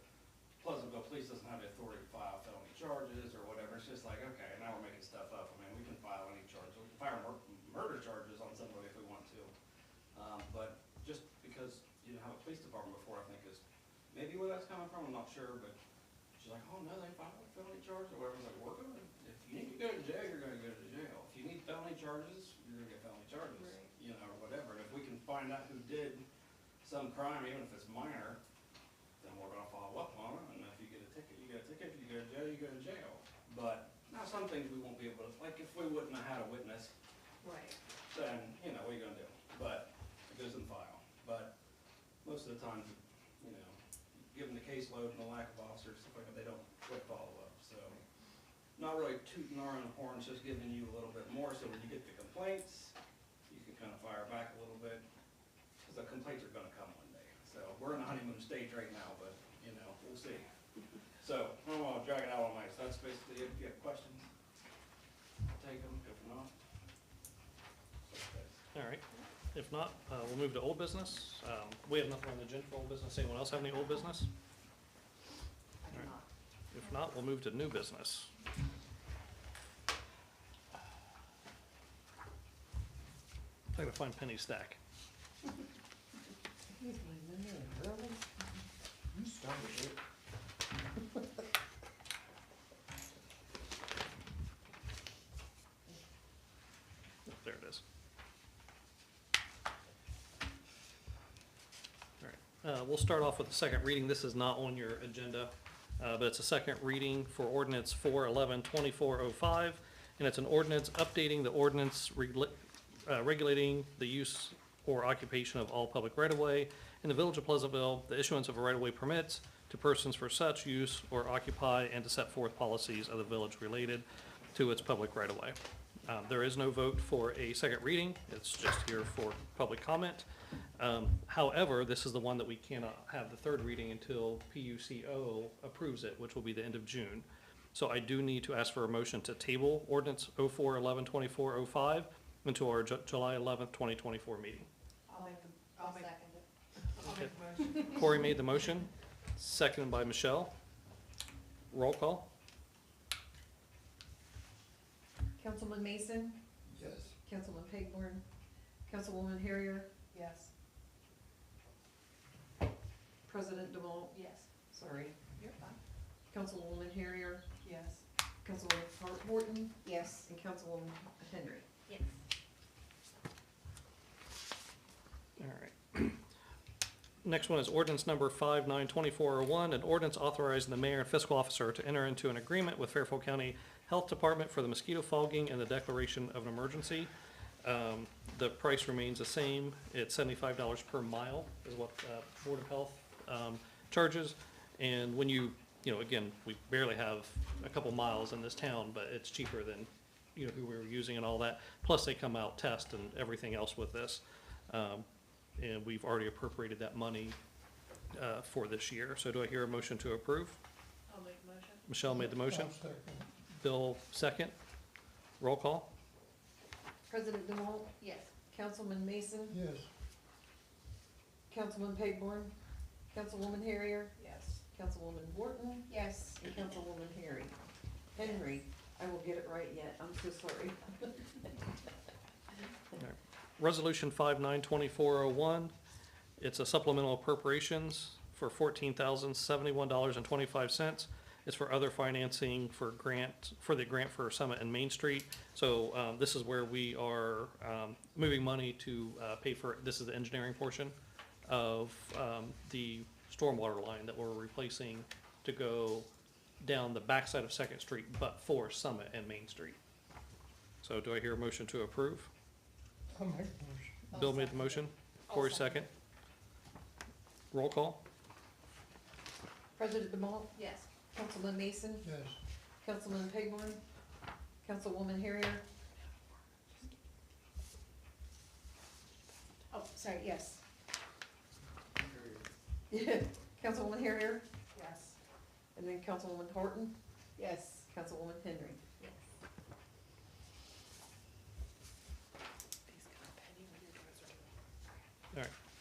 Pleasantville Police doesn't have the authority to file felony charges or whatever. It's just like, okay, now we're making stuff up. I mean, we can file any charges. We can file murder charges on somebody if we want to. But just because you didn't have a police department before, I think is maybe where that's coming from. I'm not sure, but she's like, oh no, they filed a felony charge or whatever. I was like, we're gonna, if you need to go to jail, you're gonna go to jail. If you need felony charges, you're gonna get felony charges, Right. you know, or whatever. And if we can find out who did some crime, even if it's minor, then we're gonna follow up on it. And if you get a ticket, you get a ticket. If you go to jail, you go to jail. But now some things we won't be able to, like if we wouldn't have had a witness, Right. then, you know, what are you gonna do? But it goes in the file. But most of the time, you know, given the caseload and the lack of officers, stuff like that, they don't quite follow up. So not really tooting our own horns, just giving you a little bit more so when you get the complaints, you can kind of fire back a little bit. Because the complaints are gonna come one day. So we're in the honeymoon stage right now, but, you know, we'll see. So I don't wanna drag it out all night. So that's basically it. If you have questions, take them. If not, All right. If not, we'll move to old business. We have nothing on the agenda for old business. Anyone else have any old business? I do not. If not, we'll move to new business. I gotta find Penny Stack. He's my man, really? You started it. There it is. All right, we'll start off with the second reading. This is not on your agenda, but it's a second reading for ordinance 411-2405, and it's an ordinance updating the ordinance regulating the use or occupation of all public right-of-way in the village of Pleasantville, the issuance of a right-of-way permits to persons for such use or occupy, and to set forth policies of the village related to its public right-of-way. There is no vote for a second reading. It's just here for public comment. However, this is the one that we cannot have the third reading until PUCO approves it, which will be the end of June. So I do need to ask for a motion to table ordinance 0411-2405 until our July 11th, 2024 meeting. I'll make I'll the, second it. I'll make the motion. Corey made the motion, seconded by Michelle. Roll call. Councilman Mason, Yes. Councilman Payborn, Councilwoman Harrier, Yes. President DeWalt, Yes. sorry, You're fine. Councilwoman Harrier, Yes. Councilwoman Horton, yes, and Councilwoman Henry. Yes. All right. Next one is ordinance number 592401, an ordinance authorizing the mayor and fiscal officer to enter into an agreement with Fairfield County Health Department for the mosquito fogging and the declaration of an emergency. The price remains the same. It's $75 per mile is what Board of Health charges. And when you know, again, we barely have a couple miles in this town, but it's cheaper than, you know, who we were using and all that. Plus they come out, test and everything else with this. And we've already appropriated that money for this year. So do I hear a motion to approve? I'll make the motion. Michelle made the motion. Bill second. Roll call. President DeWalt, Yes. Councilman Mason, Yes. Councilman Payborn, Councilwoman Harrier, Yes. Councilwoman Horton, yes. and Councilwoman Henry. I will get it right yet, I'm so sorry. Resolution 592401, it's a supplemental appropriations for $14,071.25. It's for other financing for the grant for Summit and Main Street. So this is where we are moving money to pay for, this is the engineering portion of the stormwater line that we're replacing to go down the backside of Second Street, but for Summit and Main Street. So do I hear a motion to approve? I'll make the motion. Bill made the motion, Corey second. Roll call? President DeMalt, Yes. Councilman Mason, Yes. Councilman Payborn, Councilwoman Harrier, Oh, sorry, yes. Councilwoman Harrier, Yes. and then Councilwoman Horton, Yes. Councilwoman Henry.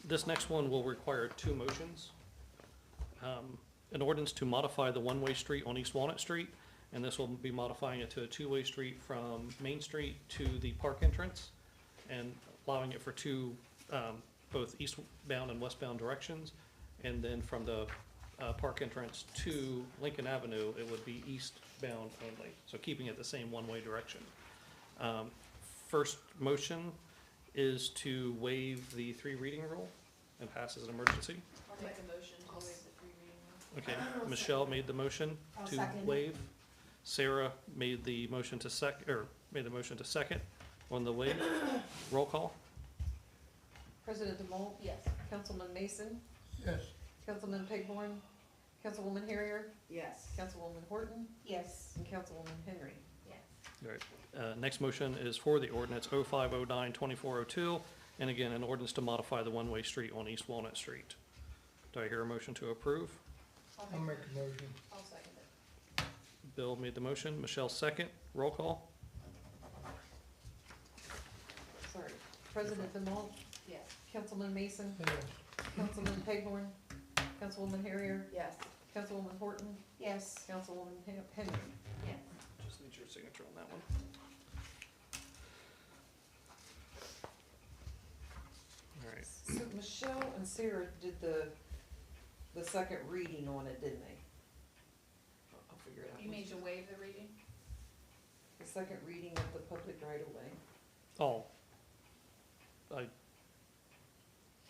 This next one will require two motions. An ordinance to modify the one-way street on East Walnut Street, and this will be modifying it to a two-way street from Main Street to the park entrance, and allowing it for two, both eastbound and westbound directions. And then from the park entrance to Lincoln Avenue, it would be eastbound only, so keeping it the same one-way direction. First motion is to waive the three reading rule and pass as an emergency. I'll make a motion to waive the three reading rule. Okay, Michelle made the motion I'll to second. waive. Sarah made the motion to made the motion to second on the waive. Roll call? President DeMalt, Yes. Councilman Mason, Yes. Councilman Payborn, Councilwoman Harrier, Yes. Councilwoman Horton, Yes. and Councilwoman Henry. Yes. All right, next motion is for the ordinance 0509-2402, and again, an ordinance to modify the one-way street on East Walnut Street. Do I hear a motion to approve? I'll make a motion. I'll second it. Bill made the motion, Michelle second. Roll call? Sorry, President DeMalt, Yes. Councilman Mason, Yes. Councilman Payborn, Councilwoman Harrier, Yes. Councilwoman Horton, Yes. Councilwoman Henry. Yes. Just need your signature on that one. All right, So Michelle and Sarah did the second reading on it, didn't they? I'll figure it out. You mean to waive the reading? The second reading of the public right of way. oh,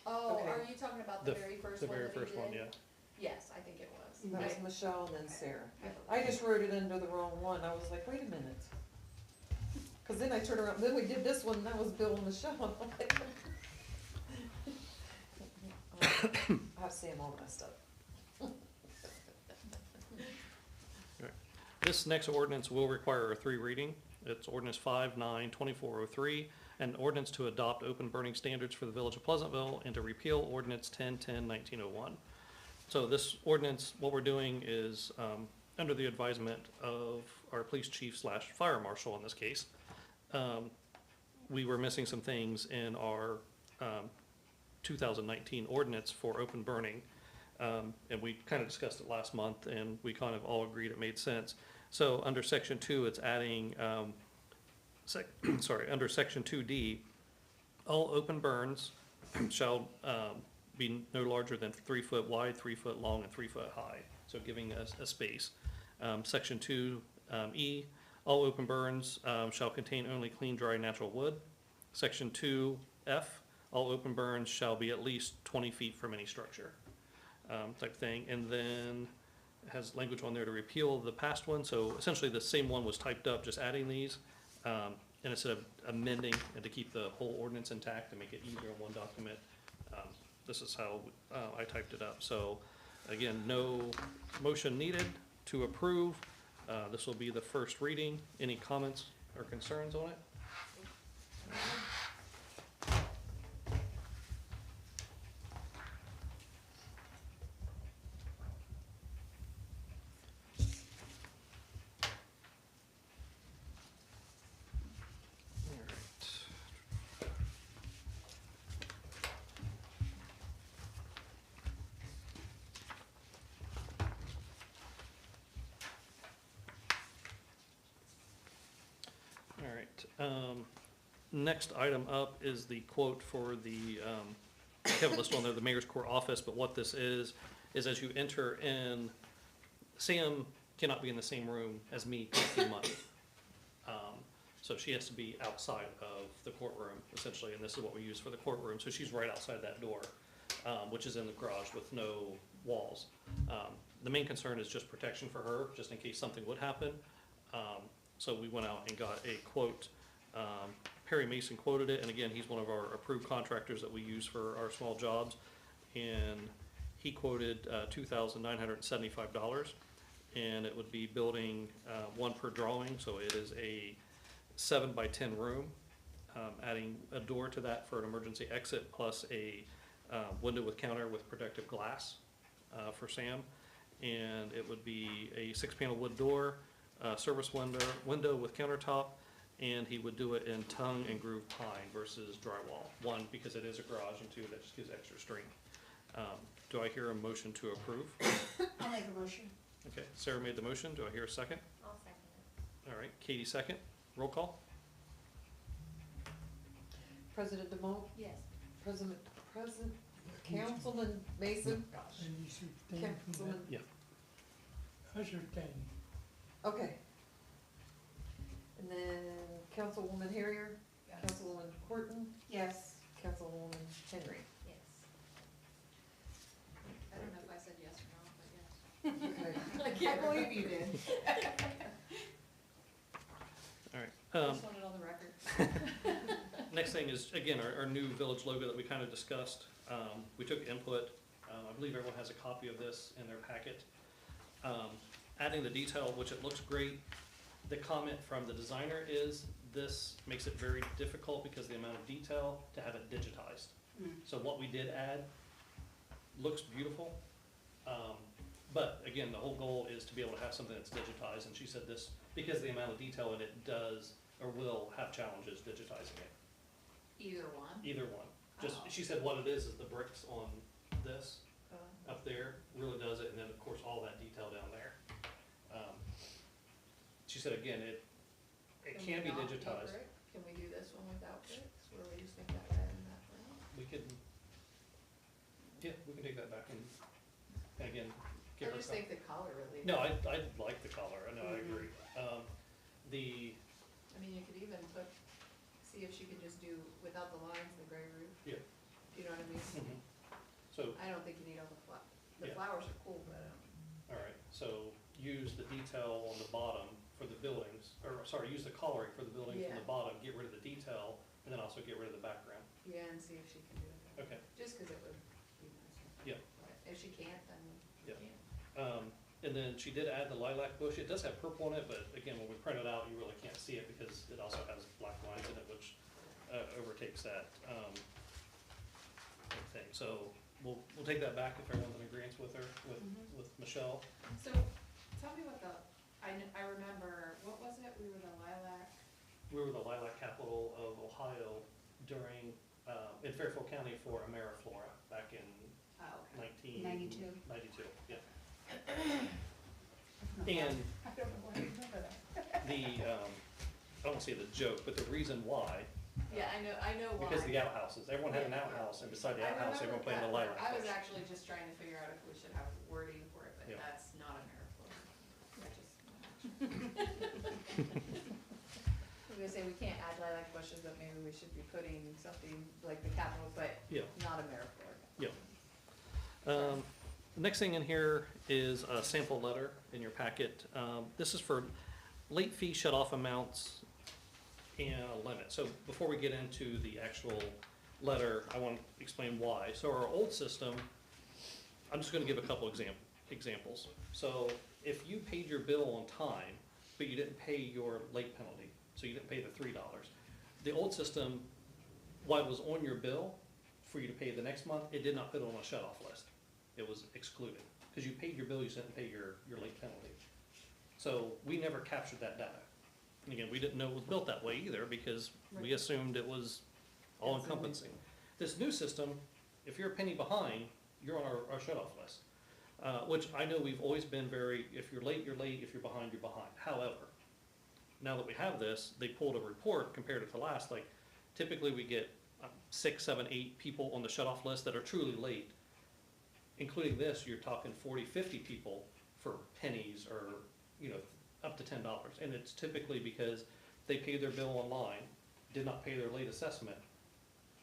Oh, Okay. are you talking about the The- very first the one very that he first one, did? yeah. Yes, I think it was. That was Right. Michelle and then Sarah. Yeah. I just wrote it under the wrong one. I was like, wait a minute. Cause then I turned around, then we did this one, and that was Bill and Michelle. I'm like, I have Sam all messed up. This next ordinance will require a three reading. It's ordinance 59-2403, an ordinance to adopt open burning standards for the village of Pleasantville and to repeal ordinance 1010-1901. So this ordinance, what we're doing is, under the advisement of our police chief slash fire marshal in this case, we were missing some things in our 2019 ordinance for open burning. And we kind of discussed it last month, and we kind of all agreed it made sense. So under section 2, it's adding, under section 2D, all open burns shall be no larger than 3 foot wide, 3 foot long, and 3 foot high, so giving us a space. Section 2E, all open burns shall contain only clean, dry, natural wood. Section 2F, all open burns shall be at least 20 feet from any structure, type thing. And then it has language on there to repeal the past one, so essentially the same one was typed up, just adding these. And instead of amending and to keep the whole ordinance intact and make it easier in one document, this is how I typed it up. So again, no motion needed to approve. This will be the first reading. Any comments or concerns on it? All right, next item up is the quote for the, I have it listed on there, the mayor's court office, but what this is as you enter in, Sam cannot be in the same room as me taking money. So she has to be outside of the courtroom, essentially, and this is what we use for the courtroom. So she's right outside that door, which is in the garage with no walls. The main concern is just protection for her, just in case something would happen. So we went out and got a quote. Perry Mason quoted it, and again, he's one of our approved contractors that we use for our small jobs. And he quoted $2,975, and it would be building one per drawing, so it is a 7x10 room, adding a door to that for an emergency exit, plus a window with counter with protective glass for Sam. And it would be a 6-panel wood door, service window with countertop, and he would do it in tongue and groove pine versus drywall. One, because it is a garage, and two, that just gives extra strength. Do I hear a motion to approve? I'll make a motion. Okay, Sarah made the motion. Do I hear a second? I'll second it. All right, Katie second. Roll call? President DeMont, Yes. Councilman Mason, And you should stand from Councilman, Yeah. that. Usher stand. okay. And then Councilwoman Harrier, Councilwoman Horton, Yes. Councilwoman Henry. Yes. I don't know if I said yes or no, but yes. Okay. I believe you did. All right. I just wanted on the record. Next thing is, again, our new village logo that we kind of discussed. We took input. I believe everyone has a copy of this in their packet. Adding the detail, which it looks great. The comment from the designer is this makes it very difficult because of the amount of detail to have it digitized. So what we did add looks beautiful. But again, the whole goal is to be able to have something that's digitized. And she said this, because of the amount of detail in it, does or will have challenges digitizing it. Either one. Either one. Just, Oh. she said what it is the bricks on this up there really does it, and then of course all that detail down there. She said again, it can be we not digitized. brick? Can we do this one without bricks, where we just make that red and that brown? We could, yeah, we can take that back and again, give I her just some. think the color really. No, I like the color, I know, I Mhm. agree. I mean, you could even put, see if she could just do without the lines, the gray roof. Yeah. Do you know what I mean? So, I don't think you need all the the Yeah. flowers are cool, but, all right, so use the detail on the bottom for the buildings, or sorry, use the coloring for the buildings on Yeah. the bottom, get rid of the detail, and then also get rid of the background. yeah, and see if she can do it. Okay. Just cause it would be nicer. Yeah. But if she can't, then Yeah. she can't. And then she did add the lilac bush. It does have purple on it, but again, when we print it out, you really can't see it because it also has black lines in it, which overtakes that thing. So we'll take that back if everyone's in agreement with her, with Michelle. So, tell me what I remember, what was it? We were the lilac. We were the lilac capital of Ohio during, in Fairfield County for Ameriflora back in Oh, okay. 1992, yeah. And I don't know why I remember that. I don't want to say the joke, but the reason why, Yeah, I know why. because the outhouses, everyone had an outhouse, and beside the I outhouse, everyone remember played the that lilac part. I was bush. actually just trying to figure out if we should have wording for it, but Yeah. that's not a miracle. I just. I was gonna say, we can't add lilac bushes, but maybe we should be putting something like the capital, but Yeah. not a miracle. The next thing in here is a sample letter in your packet. This is for late fee shut-off amounts and a limit. So before we get into the actual letter, I want to explain why. So our old system, I'm just going to give a couple examples. So if you paid your bill on time, but you didn't pay your late penalty, so you didn't pay the $3, the old system, while it was on your bill for you to pay the next month, it did not put it on a shut-off list. It was excluded, because you paid your bill, you just didn't pay your late penalty. So we never captured that data. And again, we didn't know it was built that way either, because we assumed it was all encompassing. This new system, if you're a penny behind, you're on our shut-off list. Which I know we've always been very, if you're late, you're late, if you're behind, you're behind. However, now that we have this, they pulled a report, compared it to last, like, typically we get 6, 7, 8 people on the shut-off list that are truly late. Including this, you're talking 40, 50 people for pennies or, up to $10. And it's typically because they paid their bill online, did not pay their late assessment.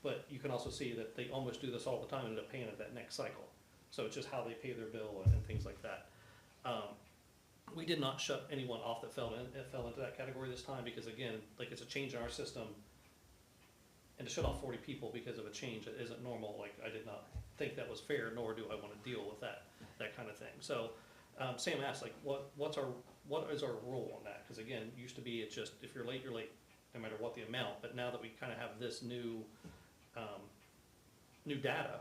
But you can also see that they almost do this all the time and end up paying it that next cycle. So it's just how they pay their bill and things like that. We did not shut anyone off that fell into that category this time because again, like it's a change in our system. And to shut off 40 people because of a change that isn't normal, like I did not think that was fair, nor do I want to deal with that kind of thing. So Sam asked, like, what is our rule on that? Because again, used to be it's just if you're late, no matter what the amount. But now that we kind of have this new data,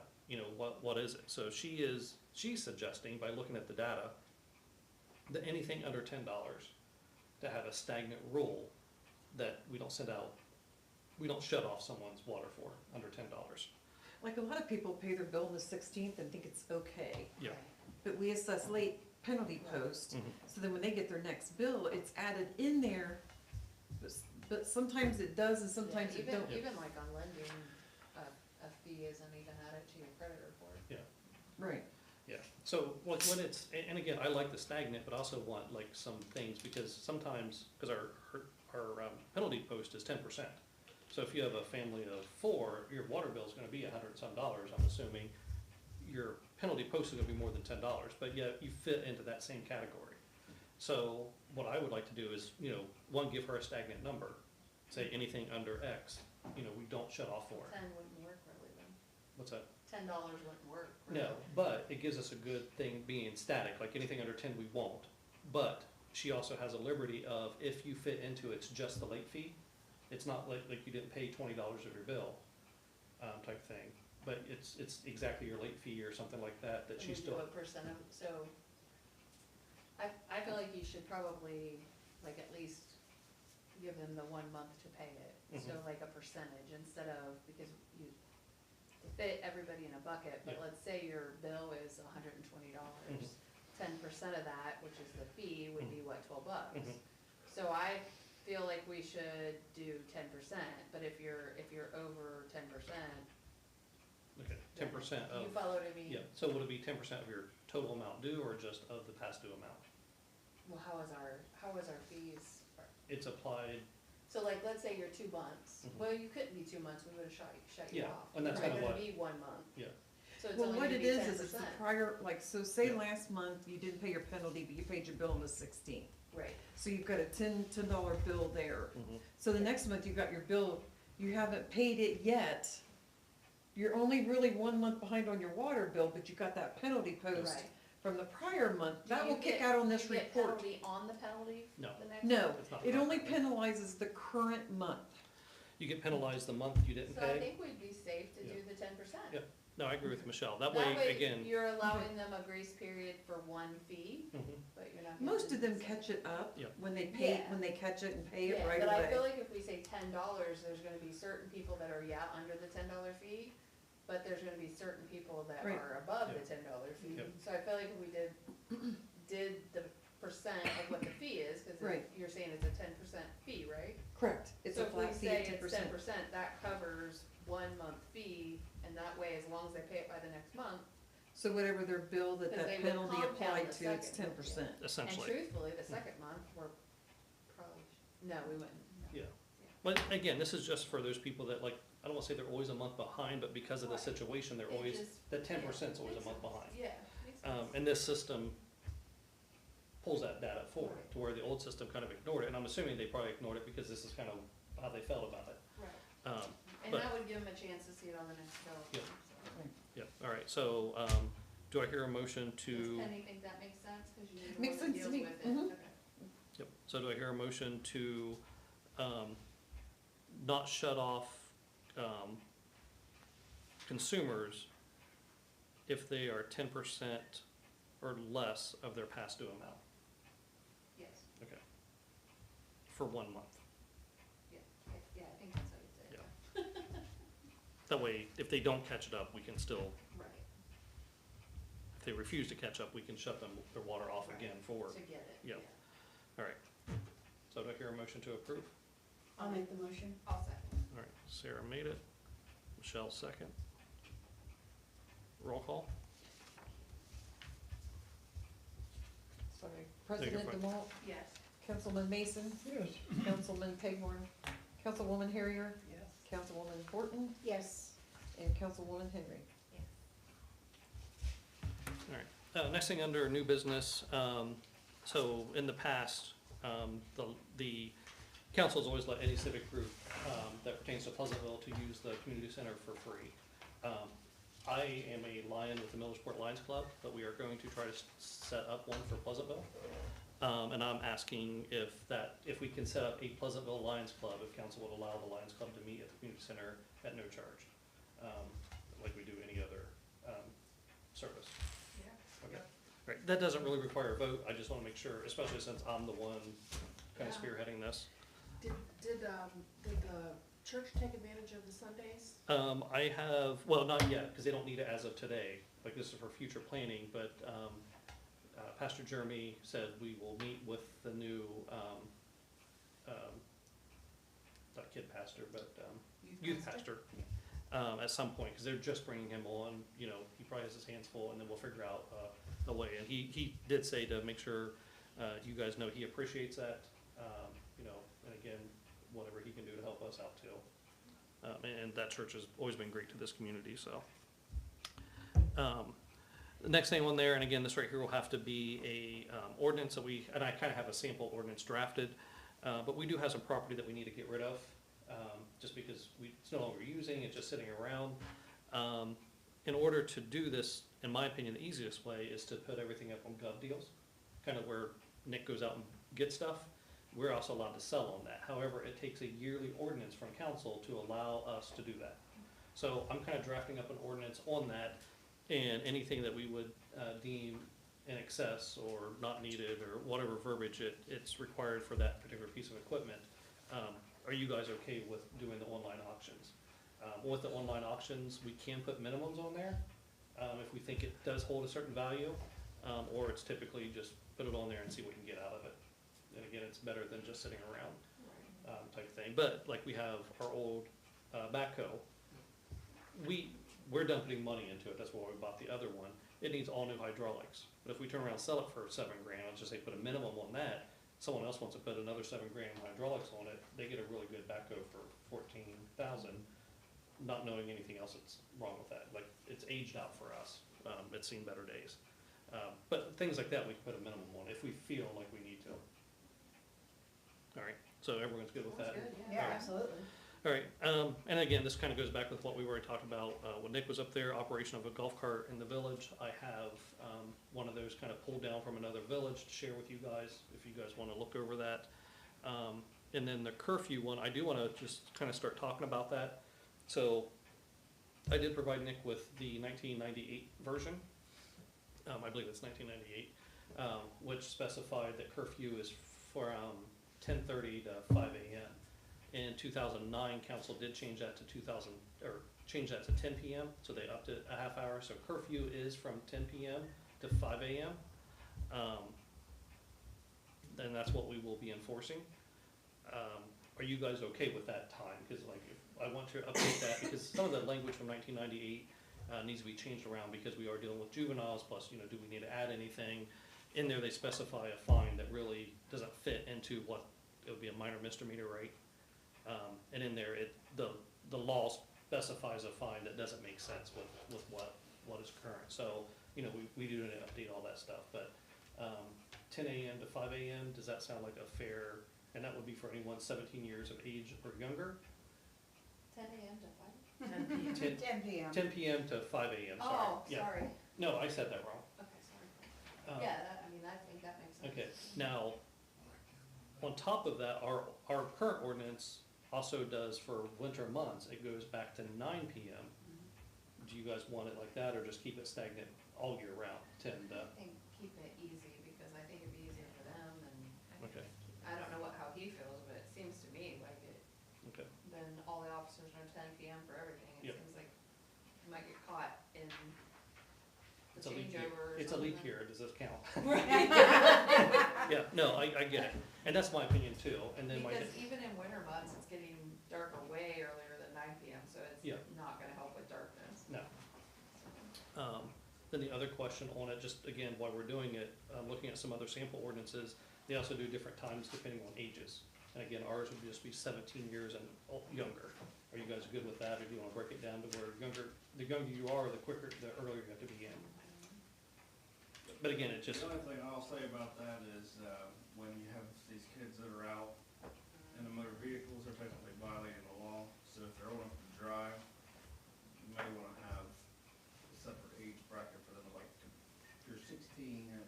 what is it? So she's suggesting by looking at the data that anything under $10 to have a stagnant rule that we don't shut off someone's water for under $10. Like a lot of people pay their bill on the 16th and think it's okay, Yeah. but we assess late penalty post, Mhm. so then when they get their next bill, it's added in there. But sometimes it does and sometimes it don't. Even like on lending, a fee isn't even added to your credit report. Right. Yeah, so like when it's, and again, I like the stagnant, but also want like some things, because sometimes, because our penalty post is 10%. So if you have a family of 4, your water bill is gonna be $100 and some, I'm assuming. Your penalty post is gonna be more than $10, but yet you fit into that same category. So what I would like to do is, one, give her a stagnant number, say anything under X, we don't shut off for it. 10 wouldn't work really then. What's that? $10 wouldn't work. Really. No, but it gives us a good thing being static, like anything under 10 we won't. But she also has a liberty of, if you fit into it's just the late fee, it's not like you didn't pay $20 of your bill, type thing. But it's exactly your late fee or something like that, that And she we still, do a percent of, so, I feel like you should probably, like, at least give them the 1 month to pay it. So Mhm. like a percentage instead of, because you, to fit everybody in a bucket, but Yeah. let's say your bill is $120. Mhm. 10% of that, which is the fee, would be what, $12? Mhm. So I feel like we should do 10%, but if you're over 10%, okay, 10% you of, follow what I mean? yeah, so would it be 10% of your total amount due or just of the past due amount? Well, how is our fees? It's applied, So like, let's say you're 2 months, Mhm. well, you couldn't be 2 months, we would've shut you Yeah, off. and that's It's kinda only what- gonna be 1 month. yeah. So it's Well, only what gonna it be is it's the 10%. prior, like, so say Yeah. last month you didn't pay your penalty, but you paid your bill on the 16th. Right, So you've got a $10 bill there. Mhm. So the next month you got your bill, you haven't paid it yet. You're only really 1 month behind on your water bill, but you got that penalty post right. from the prior month. Do That you will kick get- out on this do you get report. penalty on the penalty No. the next No, month? It's not it only penalty. penalizes the current month. You get penalized the month you didn't So I pay. think we'd be safe to Yeah. do the 10%. Yeah. No, I agree with Michelle. That way, again. You're allowing them a grace period for 1 fee, Mhm. but you're not. Most of them giving catch it up Yeah. when they pay, Yeah. when they catch it and pay it Yeah, right but I feel away. like if we say $10, there's gonna be certain people that are, under the $10 fee, but there's gonna be certain people that Right. are above Yeah. the $10 fee. Yep. So I feel like if we did the percent of what the fee is, cause Right. you're saying it's a 10% fee, right? Correct. It's a flat fee of So if we say it's 10%. 10%, that covers 1 month fee, and that way, as long as they pay it by the next month, So whatever their bill that 'Cause that they would penalty compound applied the to, it's second 10%. and Essentially. truthfully, the second month, we're probably, no, we wouldn't, no. Yeah. But again, this is just for those people that like, I don't wanna say they're always a month behind, but because of the Right. situation, they're It always, just- that 10% is always a makes month sense. behind. Yeah, makes sense. And this system pulls that data forward, to where the old system kind of ignored it, and I'm assuming they probably ignored it because this is kind of how they felt about it. Right, and but- that would give them a chance to see it on the next bill. Yeah. so. Yep, all right, so, do I hear a motion Does to, Penny think that makes sense, cause you're the Makes one that sense to deals me. with it, Mhm. okay. yep, so do I hear a motion to, not shut off, consumers if they are 10% or less of their past due amount? Yes, Okay. For 1 month. yeah, I think that's how you say it. That way, if they don't catch it up, we can still, Right, if they refuse to catch up, we can shut them, their water off Right. again for, to get it, Yeah. yeah. so do I hear a motion to approve? I'll make the motion. I'll second. All right, Sarah made it. Michelle second. Roll call? Sorry, you're President fine. DeWalt, Yes. Councilman Mason, Yes. Councilman Paghorn, Councilwoman Harrier, Yes. Councilwoman Horton, Yes. and Councilwoman Henry. Next thing under new business, so in the past, the council's always let any civic group, that pertains to Pleasantville to use the community center for free. I am a Lion with the Millersport Lions Club, but we are going to try to set up one for Pleasantville. And I'm asking if we can set up a Pleasantville Lions Club, if council would allow the Lions Club to meet at the community center at no charge, like we do any other, service. Okay, right, that doesn't really require a vote, I just wanna make sure, especially since I'm the one kinda Yeah. spearheading this. Did the church take advantage of the Sundays? I have, well, not yet, cause they don't need it as of today, like this is for future planning, but, Pastor Jeremy said we will meet with the new, not kid pastor, but, youth pastor, at some point, cause they're just bringing him on, you know, he probably has his hands full, and then we'll figure out, a way, and he did say to make sure, you guys know he appreciates that, you know, and again, whatever he can do to help us out too. And that church has always been great to this community, so. The next thing on there, and again, this right here will have to be a, ordinance that and I kinda have a sample ordinance drafted, but we do have some property that we need to get rid of, just because it's no longer using, it's just sitting around. In order to do this, in my opinion, the easiest way is to put everything up on Gov Deals, kind of where Nick goes out and gets stuff. We're also allowed to sell on that. However, it takes a yearly ordinance from council to allow us to do that. So I'm kind of drafting up an ordinance on that, and anything that we would deem in excess or not needed or whatever verbiage it's required for that particular piece of equipment. Are you guys okay with doing the online auctions? With the online auctions, we can put minimums on there, if we think it does hold a certain value, or it's typically just put it on there and see what you can get out of it. And again, it's better than just sitting around, type thing. But like we have our old backhoe, we're dumping money into it, that's why we bought the other one. It needs all new hydraulics, but if we turn around and sell it for $7,000, let's just say put a minimum on that, someone else wants to put another $7,000 in hydraulics on it, they get a really good backhoe for $14,000, not knowing anything else that's wrong with that. Like, it's aged out for us, it's seen better days. But things like that, we can put a minimum on if we feel like we need to. All right, so everyone's good with that? Yeah, absolutely. All right, and again, this kind of goes back with what we already talked about, when Nick was up there, operation of a golf cart in the village. I have, one of those kind of pulled down from another village to share with you guys, if you guys wanna look over that. And then the curfew one, I do wanna just kind of start talking about that. So, I did provide Nick with the 1998 version, I believe it's 1998, which specified that curfew is from 10:30 to 5 a.m. In 2009, council did change that to 10 p.m., so they upped it a half hour, so curfew is from 10 p.m. to 5 a.m. And that's what we will be enforcing. Are you guys okay with that time? Because like, if I want to update that, because some of the language from 1998 needs to be changed around, because we are dealing with juveniles, plus, you know, do we need to add anything? In there, they specify a fine that really doesn't fit into what, it would be a minor misdemeanor, right? And in there, the law specifies a fine that doesn't make sense with what is current. So, you know, we do need to update all that stuff, but, 10 a.m. to 5 a.m., does that sound like a fair, and that would be for anyone 17 years of age or younger? 10 a.m. to 5? 10 10 p.m. 10 p.m. to 5 a.m., sorry. Oh, Yeah. sorry. No, I said that wrong. Okay, sorry. Um, Yeah, I mean, I think that makes sense. Okay, now, on top of that, our current ordinance also does for winter months, it goes back to 9 p.m. Do you guys want it like that, or just keep it stagnant all year round, 10 to? I think keep it easy, because I think it'd be easier for them, and Okay, I don't know how he feels, but it seems to me like it, okay, then all the officers know 10 p.m. for everything. It Yep. seems like you might get caught in the it's a leap year, changeover or it's a leap something. year, does this count? Yeah, no, I get it, and that's my opinion too, and then Because even in winter months, it's getting darker way earlier Then the other question on it, just again, while we're doing it, looking at some other sample ordinances, they also do different times depending on ages. And again, ours would just be 17 years and younger. Are you guys good with that, or do you wanna break it down to where the younger you are, the earlier you have to begin? But again, it just, The only thing I'll say about that is, when you have these kids that are out in the motor vehicles, they're technically violating the law. So if they're old enough to drive, you may wanna have a separate age bracket for them, like, if you're 16, or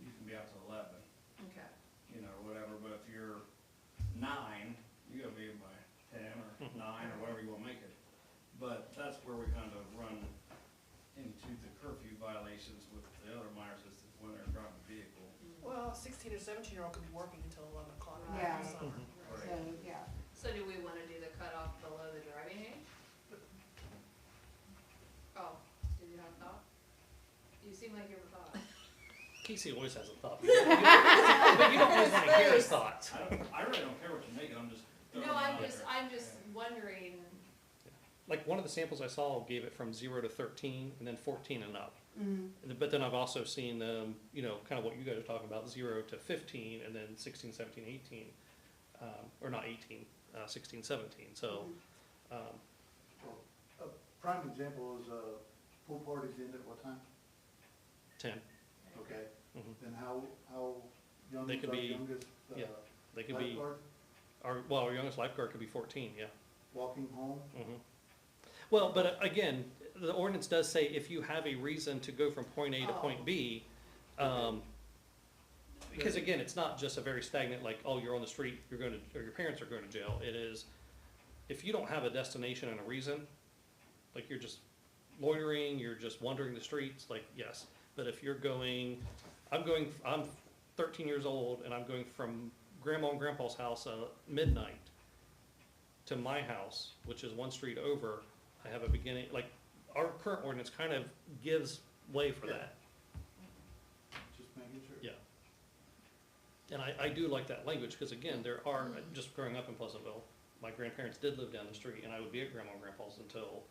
you can be out to 11, Okay. you know, or whatever, but if you're 9, you gotta be by 10 or 9, or whatever you wanna make it. But that's where we kind of run into the curfew violations with the other minors, is when they're driving a vehicle. Well, 16 or 17-year-old could be working until 11 o'clock at night Yeah. in the summer. Right. So, yeah. So do we wanna do the cutoff below the driving age? Oh, did you have a thought? You seem like you have a thought. Casey always has a thought. But you don't always wanna hear his thoughts. I really don't care what you make it, I'm just throwing No, it out there. I'm just wondering, Like, one of the samples I saw gave it from 0 to 13, and then 14 and up. Mm-hmm. But then I've also seen them, you know, kind of what you guys are talking about, 0 to 15, and then 16, 17, 18, or not 18, 16, 17, so, A prime example is, pool parties end at what time? 10. Okay, Mhm. then how young They is could our be- youngest, yeah, They could be, lifeguard? our youngest lifeguard could be 14, yeah. Walking home? Mhm. Well, but again, the ordinance does say if you have a reason to go from point A to point B, because again, it's not just a very stagnant, like, oh, you're on the street, you're going to, or your parents are going to jail. It is, if you don't have a destination and a reason, like you're just loitering, you're just wandering the streets, like, yes. But if you're going, I'm 13 years old and I'm going from grandma and grandpa's house midnight to my house, which is one street over, I have a beginning, like, our current ordinance kind of gives way for Yeah. that. Just making sure. Yeah. And I do like that language, because again, there are, just growing up in Pleasantville, my grandparents did live down the street, and I would be at grandma and grandpa's until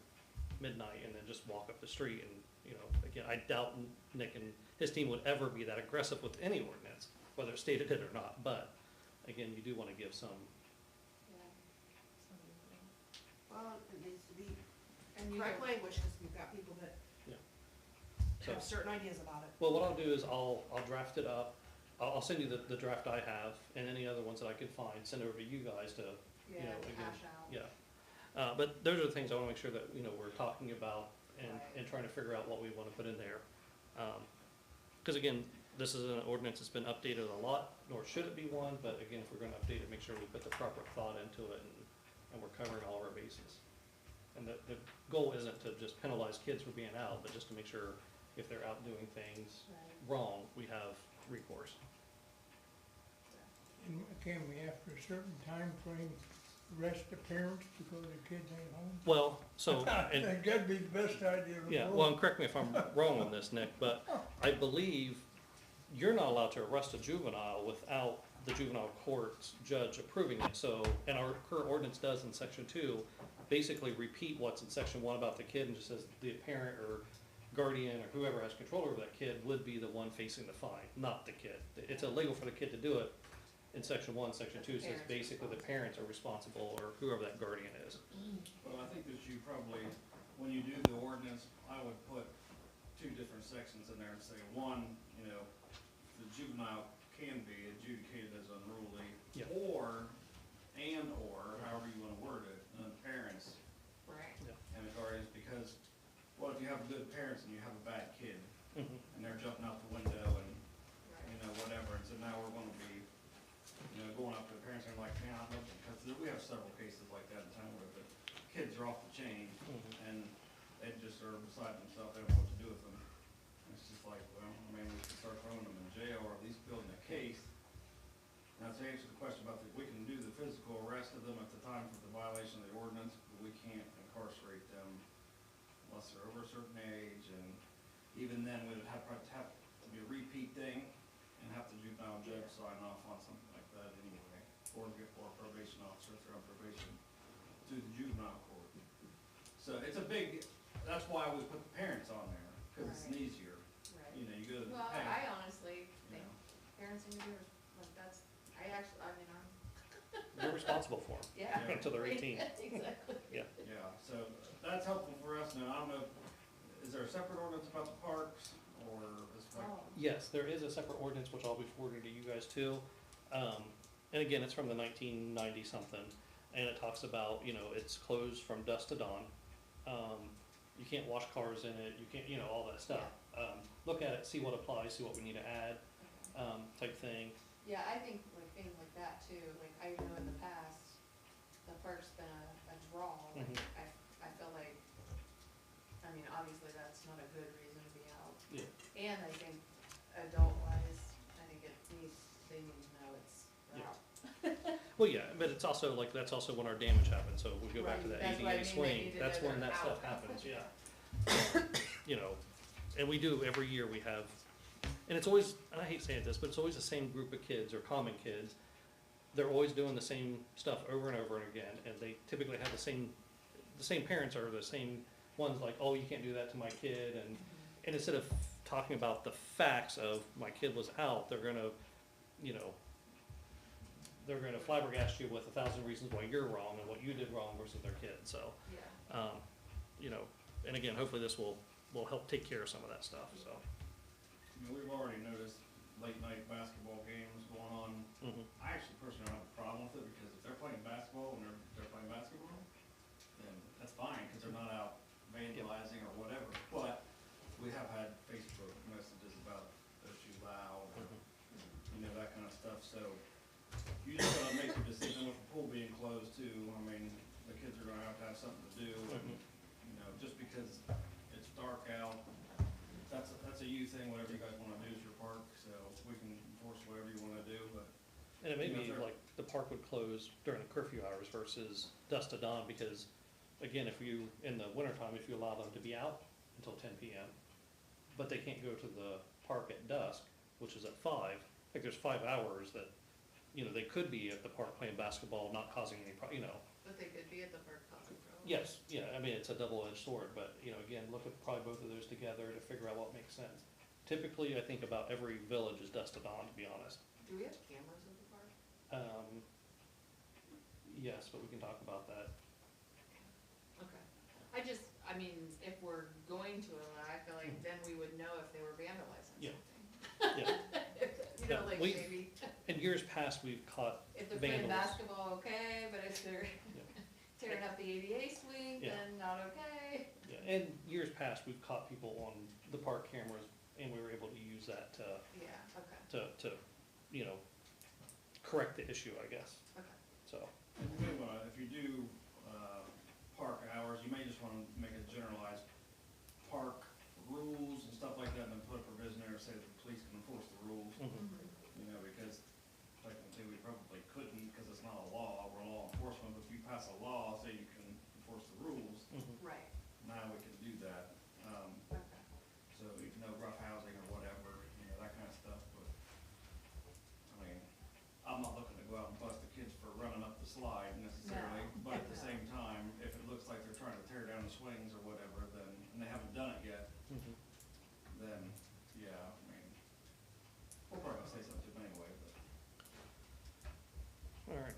midnight, and then just walk up the street, and, you know, again, I doubt Nick and his team would ever be that aggressive with any ordinance, whether it's stated it or not, but, again, you do wanna give some, Well, it needs to be and you correct don't- language, because we've got people that so. have certain ideas about it. Well, what I'll do is I'll draft it up, I'll send you the draft I have, and any other ones that I can find, send over to you guys to, you Yeah, know, again, cash out. yeah. But those are the things I wanna make sure that, you know, we're talking about and trying to figure out what we wanna put in there. Cause again, this is an ordinance that's been updated a lot, nor should it be one, but again, if we're gonna update it, make sure we put the proper thought into it and we're covering all of our bases. And the goal isn't to just penalize kids for being out, but just to make sure if they're out doing things wrong, we have recourse. And can we, after a certain time frame, arrest the parents because the kids ain't home? Well, so, I and, think that'd be the best idea of yeah, all. well, and correct me if I'm wrong on this, Nick, but I believe you're not allowed to arrest a juvenile without the juvenile court's judge approving it. So, and our current ordinance does in section 2, basically repeat what's in section 1 about the kid, and just says the parent or guardian or whoever has control over that kid would be the one facing the fine, not the kid. It's illegal for the kid to do it. In section 1, section 2 says basically the parents are responsible, or whoever that guardian is. Well, I think that you probably, when you do the ordinance, I would put 2 different sections in there and say, one, you know, the juvenile can be adjudicated as unruly, Yeah. or however you wanna word it, parents Right. and the guardians, because what if you have good parents and you have a bad kid, Mhm. and they're jumping out the window and, you know, whatever, and so now we're gonna be, you know, going up to the parents and like, man, I love them, because we have several cases like that in town where the kids are off the chain, Mhm. and they just are beside themselves, they don't know what to do with them. And it's just like, well, I mean, we can start throwing them in jail, or at least building a case. Now, to answer the question about we can do the physical arrest of them at the time of the violation of the ordinance, but we can't incarcerate them unless they're over a certain age, and even then, we would have to be a repeat thing, and have the juvenile judge sign off on something like that anyway, or a probation officer if they're on probation, to the juvenile court. So it's a big, that's why we put the parents on there, cause it's Right. easier, Right. you know, you go to the Well, bank, I honestly you think know. parents need to do, like, that's, I mean, I'm, You're responsible for them yeah. Yeah. until they're 18. Exactly. Yeah, so that's helpful for us now. I don't know, is there a separate ordinance about the parks or is like, Oh, Yes, there is a separate ordinance, which I'll be forwarding to you guys too. And again, it's from the 1990 something, and it talks about, you know, it's closed from dusk to dawn. You can't wash cars in it, you can't, you know, all that stuff. Look at it, see what applies, see what we need to add, okay. type thing. Yeah, I think like things like that too, like I know in the past, the park's been a draw, like Mhm. I feel like, I mean, obviously that's not a good reason to be out. Yeah. And I think adult wise, I think they need to know it's Yeah. out. Well, yeah, but it's also like, that's also when our damage happens, so if we go back to Right, that that's what I ADA mean, they swing, need to that's know when they're that stuff out. happens, yeah. You know, and we do, every year we have, and it's always, and I hate saying this, but it's always the same group of kids or common kids. They're always doing the same stuff over and over and again, and they typically have the same parents are the same ones, like, oh, you can't do that to my kid, and instead of talking about the facts of my kid was out, they're gonna, you know, they're gonna flabbergast you with 1,000 reasons why you're wrong and what you did wrong versus their kid, so, Yeah. you know, and again, hopefully this will help take care of some of that stuff, so. you know, we've already noticed late night basketball games going on. Mhm. I actually personally don't have a problem with it because if they're playing basketball and they're playing basketball, then that's fine, cause they're not out vandalizing or whatever. But we have had Facebook messages about they're too loud, or, you know, that kind of stuff, so you just gotta make your decision with the pool being closed too. I mean, the kids are gonna have something to do, and, you know, just because it's dark out, that's a you thing, whatever you guys wanna do is your park, so we can enforce whatever you wanna do, but And it may You know, be if they're- like the park would close during the curfew hours versus dusk to dawn, because again, if you, in the wintertime, if you allow them to be out until 10 PM, but they can't go to the park at dusk, which is at 5, like there's 5 hours that, you know, they could be at the park playing basketball, not causing any you know. But they could be at the park causing trouble. Yes, yeah, I mean, it's a double-edged sword, but, you know, again, look at probably both of those together to figure out what makes sense. Typically, I think about every village is dusk to dawn, to be honest. Do we have cameras at the park? Yes, but we can talk about that. Okay. I mean, if we're going to allow, I feel like then we would know if they were vandalizing Yeah. something. Yeah. You Yeah, know, like we- maybe, In years past, we've caught, if they're playing vandals. basketball, okay, but if they're tearing up the ADA swing, Yeah. then not okay. yeah, in years past, we've caught people on the park cameras, and we were able to use that Yeah, okay, to, you know, correct the issue, I guess, okay. so. And you may wanna, if you do, park hours, you may just wanna make a generalized park rules and stuff like that, and then put a provision there, say that the police can enforce the rules, you know, because technically we probably couldn't, cause it's not a law, we're law enforcement, but if you pass a law, say you can enforce the rules, Right, now we can do that. okay. So you know, rough housing or whatever, you know, that kind of stuff, but, I mean, I'm not looking to go out and bust the kids for running up the slide necessarily, No. but at the No. same time, if it looks like they're trying to tear down the swings or whatever, then, and they haven't done it yet, then, yeah, I mean, we're probably gonna say something to them anyway, but. All right,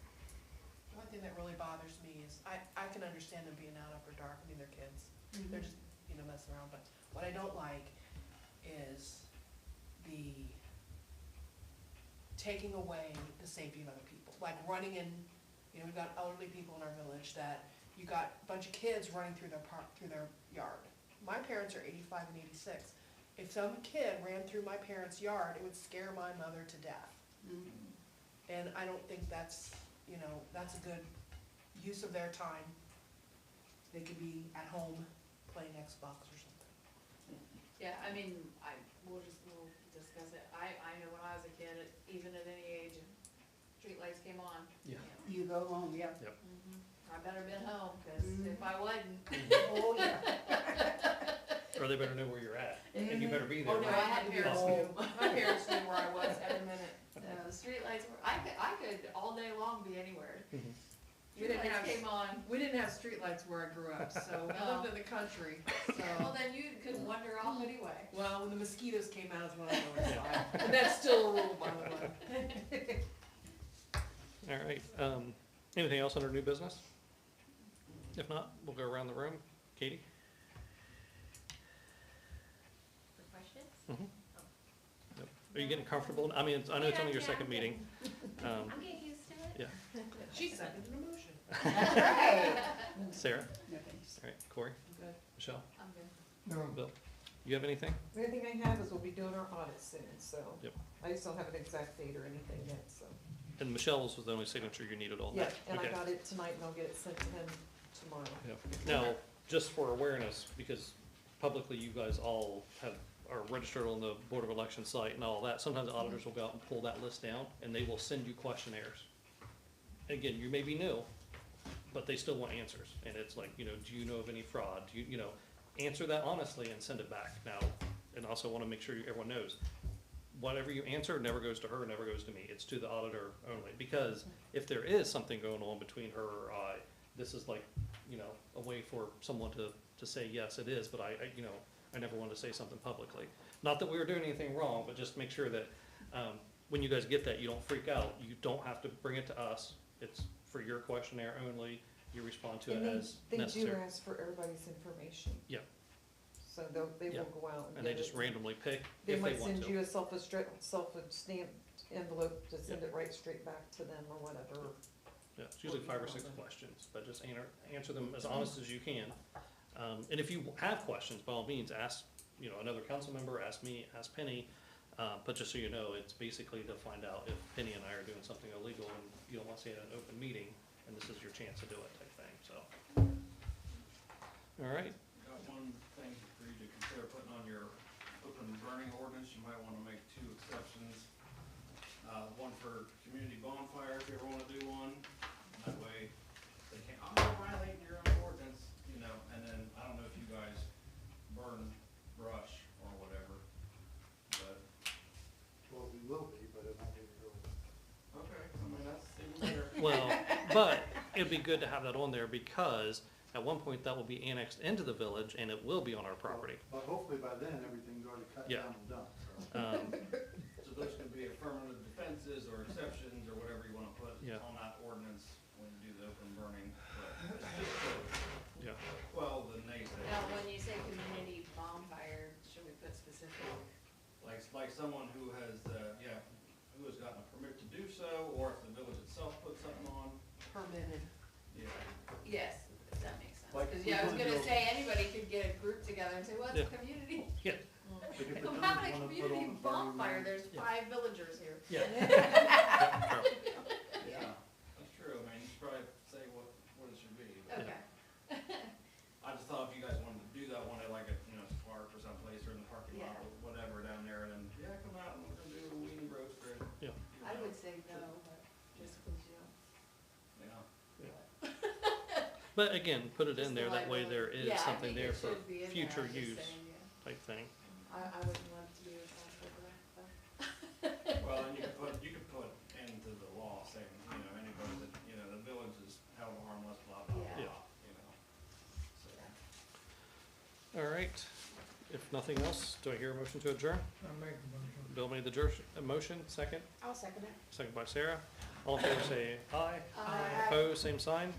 One thing that really bothers me is, I can understand them being out after dark, I mean, they're kids, they're just, you know, messing around, but what I don't like is the taking away the safety of other people, like running in, you know, we've got elderly people in our village that, you got a bunch of kids running through their park, through their yard. My parents are 85 and 86. If some kid ran through my parents' yard, it would scare my mother to death. And I don't think that's, you know, that's a good use of their time. They could be at home playing Xbox or something. Yeah, I mean, we'll discuss it. I know when I was a kid, even at any age, streetlights came on. Yeah. You go home, yeah. I better been home, cause if I wasn't, Oh, yeah. or they better know where you're at, and you better be there. oh no, right? I had parents Oh. knew, my parents knew where I was every minute. The streetlights were, I could all day long be anywhere. Mhm. We didn't have, Streetlights came on. we didn't have streetlights where I grew up, so we lived in the country, so. Well, then you could wander off anyway. Well, when the mosquitoes came out is when I go inside, and that's still a rule, by the way. All right, anything else under new business? If not, we'll go around the room. Katie? For questions? Yep. Are you getting comfortable? I mean, I know it's only your second meeting. I'm getting used to it. Yeah. She seconded a motion. That's right. Sarah? No, thanks. All right, Corey? I'm good. Michelle? I'm good. No, Bill? You have anything? The only thing I have is we'll be doing our audit soon, so. Yep. I just don't have an exact date or anything yet, so. And Michelle's was the only signature you needed on Yeah, that? and I Okay. got it tonight and I'll get it sent to him tomorrow. Now, just for awareness, because publicly you guys all are registered on the Board of Election site and all that, sometimes auditors will go out and pull that list down, and they will send you questionnaires. Again, you may be new, but they still want answers, and it's like, do you know of any fraud? Do you answer that honestly and send it back. Now, and also wanna make sure everyone knows, whatever you answer never goes to her, never goes to me, it's to the auditor only, because if there is something going on between her or I, this is like, a way for someone to say, yes, it is, but I never wanted to say something publicly. Not that we were doing anything wrong, but just make sure that, when you guys get that, you don't freak out, you don't have to bring it to us, it's for your questionnaire only, you respond to it And as they do necessary. ask for everybody's information. Yep. So they Yep. will go out and And they get just it. randomly pick They if they might want send to. you a self-stamped envelope to send it right straight back to them or whatever. Yeah, it's usually 5 or 6 questions, but just answer them as honest as you can. And if you have questions, by all means, ask, another council member, ask me, ask Penny. But just so you know, it's basically to find out if Penny and I are doing something illegal and you don't want to say it in an open meeting, and this is your chance to do it type thing, so. All right, Got one thing for you to consider putting on your open burning ordinance, you might wanna make 2 exceptions. One for community bonfire, if you ever wanna do one, that way they can't, oh, you're violating your own ordinance, and then, I don't know if you guys burn brush or whatever, but, Well, we will be, but it won't be real. okay, I mean, that's even better. well, but it'd be good to have that on there because at one point that will be annexed into the village and it will be on our property. But hopefully by then, everything's already cut Yeah. down and done, so. So those can be affirmative defenses or exceptions or whatever you wanna put Yeah. on that ordinance when you do the open burning, but it's just to Yeah. quell the naysayers. Now, when you say community bonfire, should we put specific? Like someone who has, who has gotten a permit to do so, or if the village itself puts something on, Permitted. yeah. Yes, that makes sense. Like, Cause if yeah, I we're was gonna gonna do- say, anybody could get a group together and say, well, it's a community. Yeah. Like if the I'm village having a wanna put community on a burning bonfire, man- there's Yeah. 5 villagers here. Yeah. Yeah, that's true, I mean, you should probably say what it should be, but Okay. I just thought if you guys wanted to do that one at like a, park or someplace or in the parking lot Yeah. or whatever down there, and then, yeah, come out and we're gonna do a weenie roast or. Yeah. I would say no, but just because you Yeah. But again, put it in Just there, the that way there is Yeah, I something think there it for should be in there, future I'm just use saying, yeah. type thing. I wouldn't want to be responsible for that, so. Well, and you could put into the law saying, anybody that, the village is held harmless, blah, blah, blah, Yeah. So, All right, if nothing else, do I hear a motion to adjourn? I make a motion. Bill made the motion, second, I'll second it. second by Sarah. All in favor say aye. Opposed, same sign.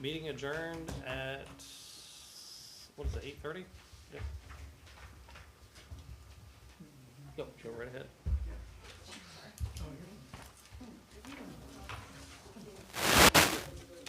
Meeting adjourned at, what is it, 8:30? Yep. Go right ahead.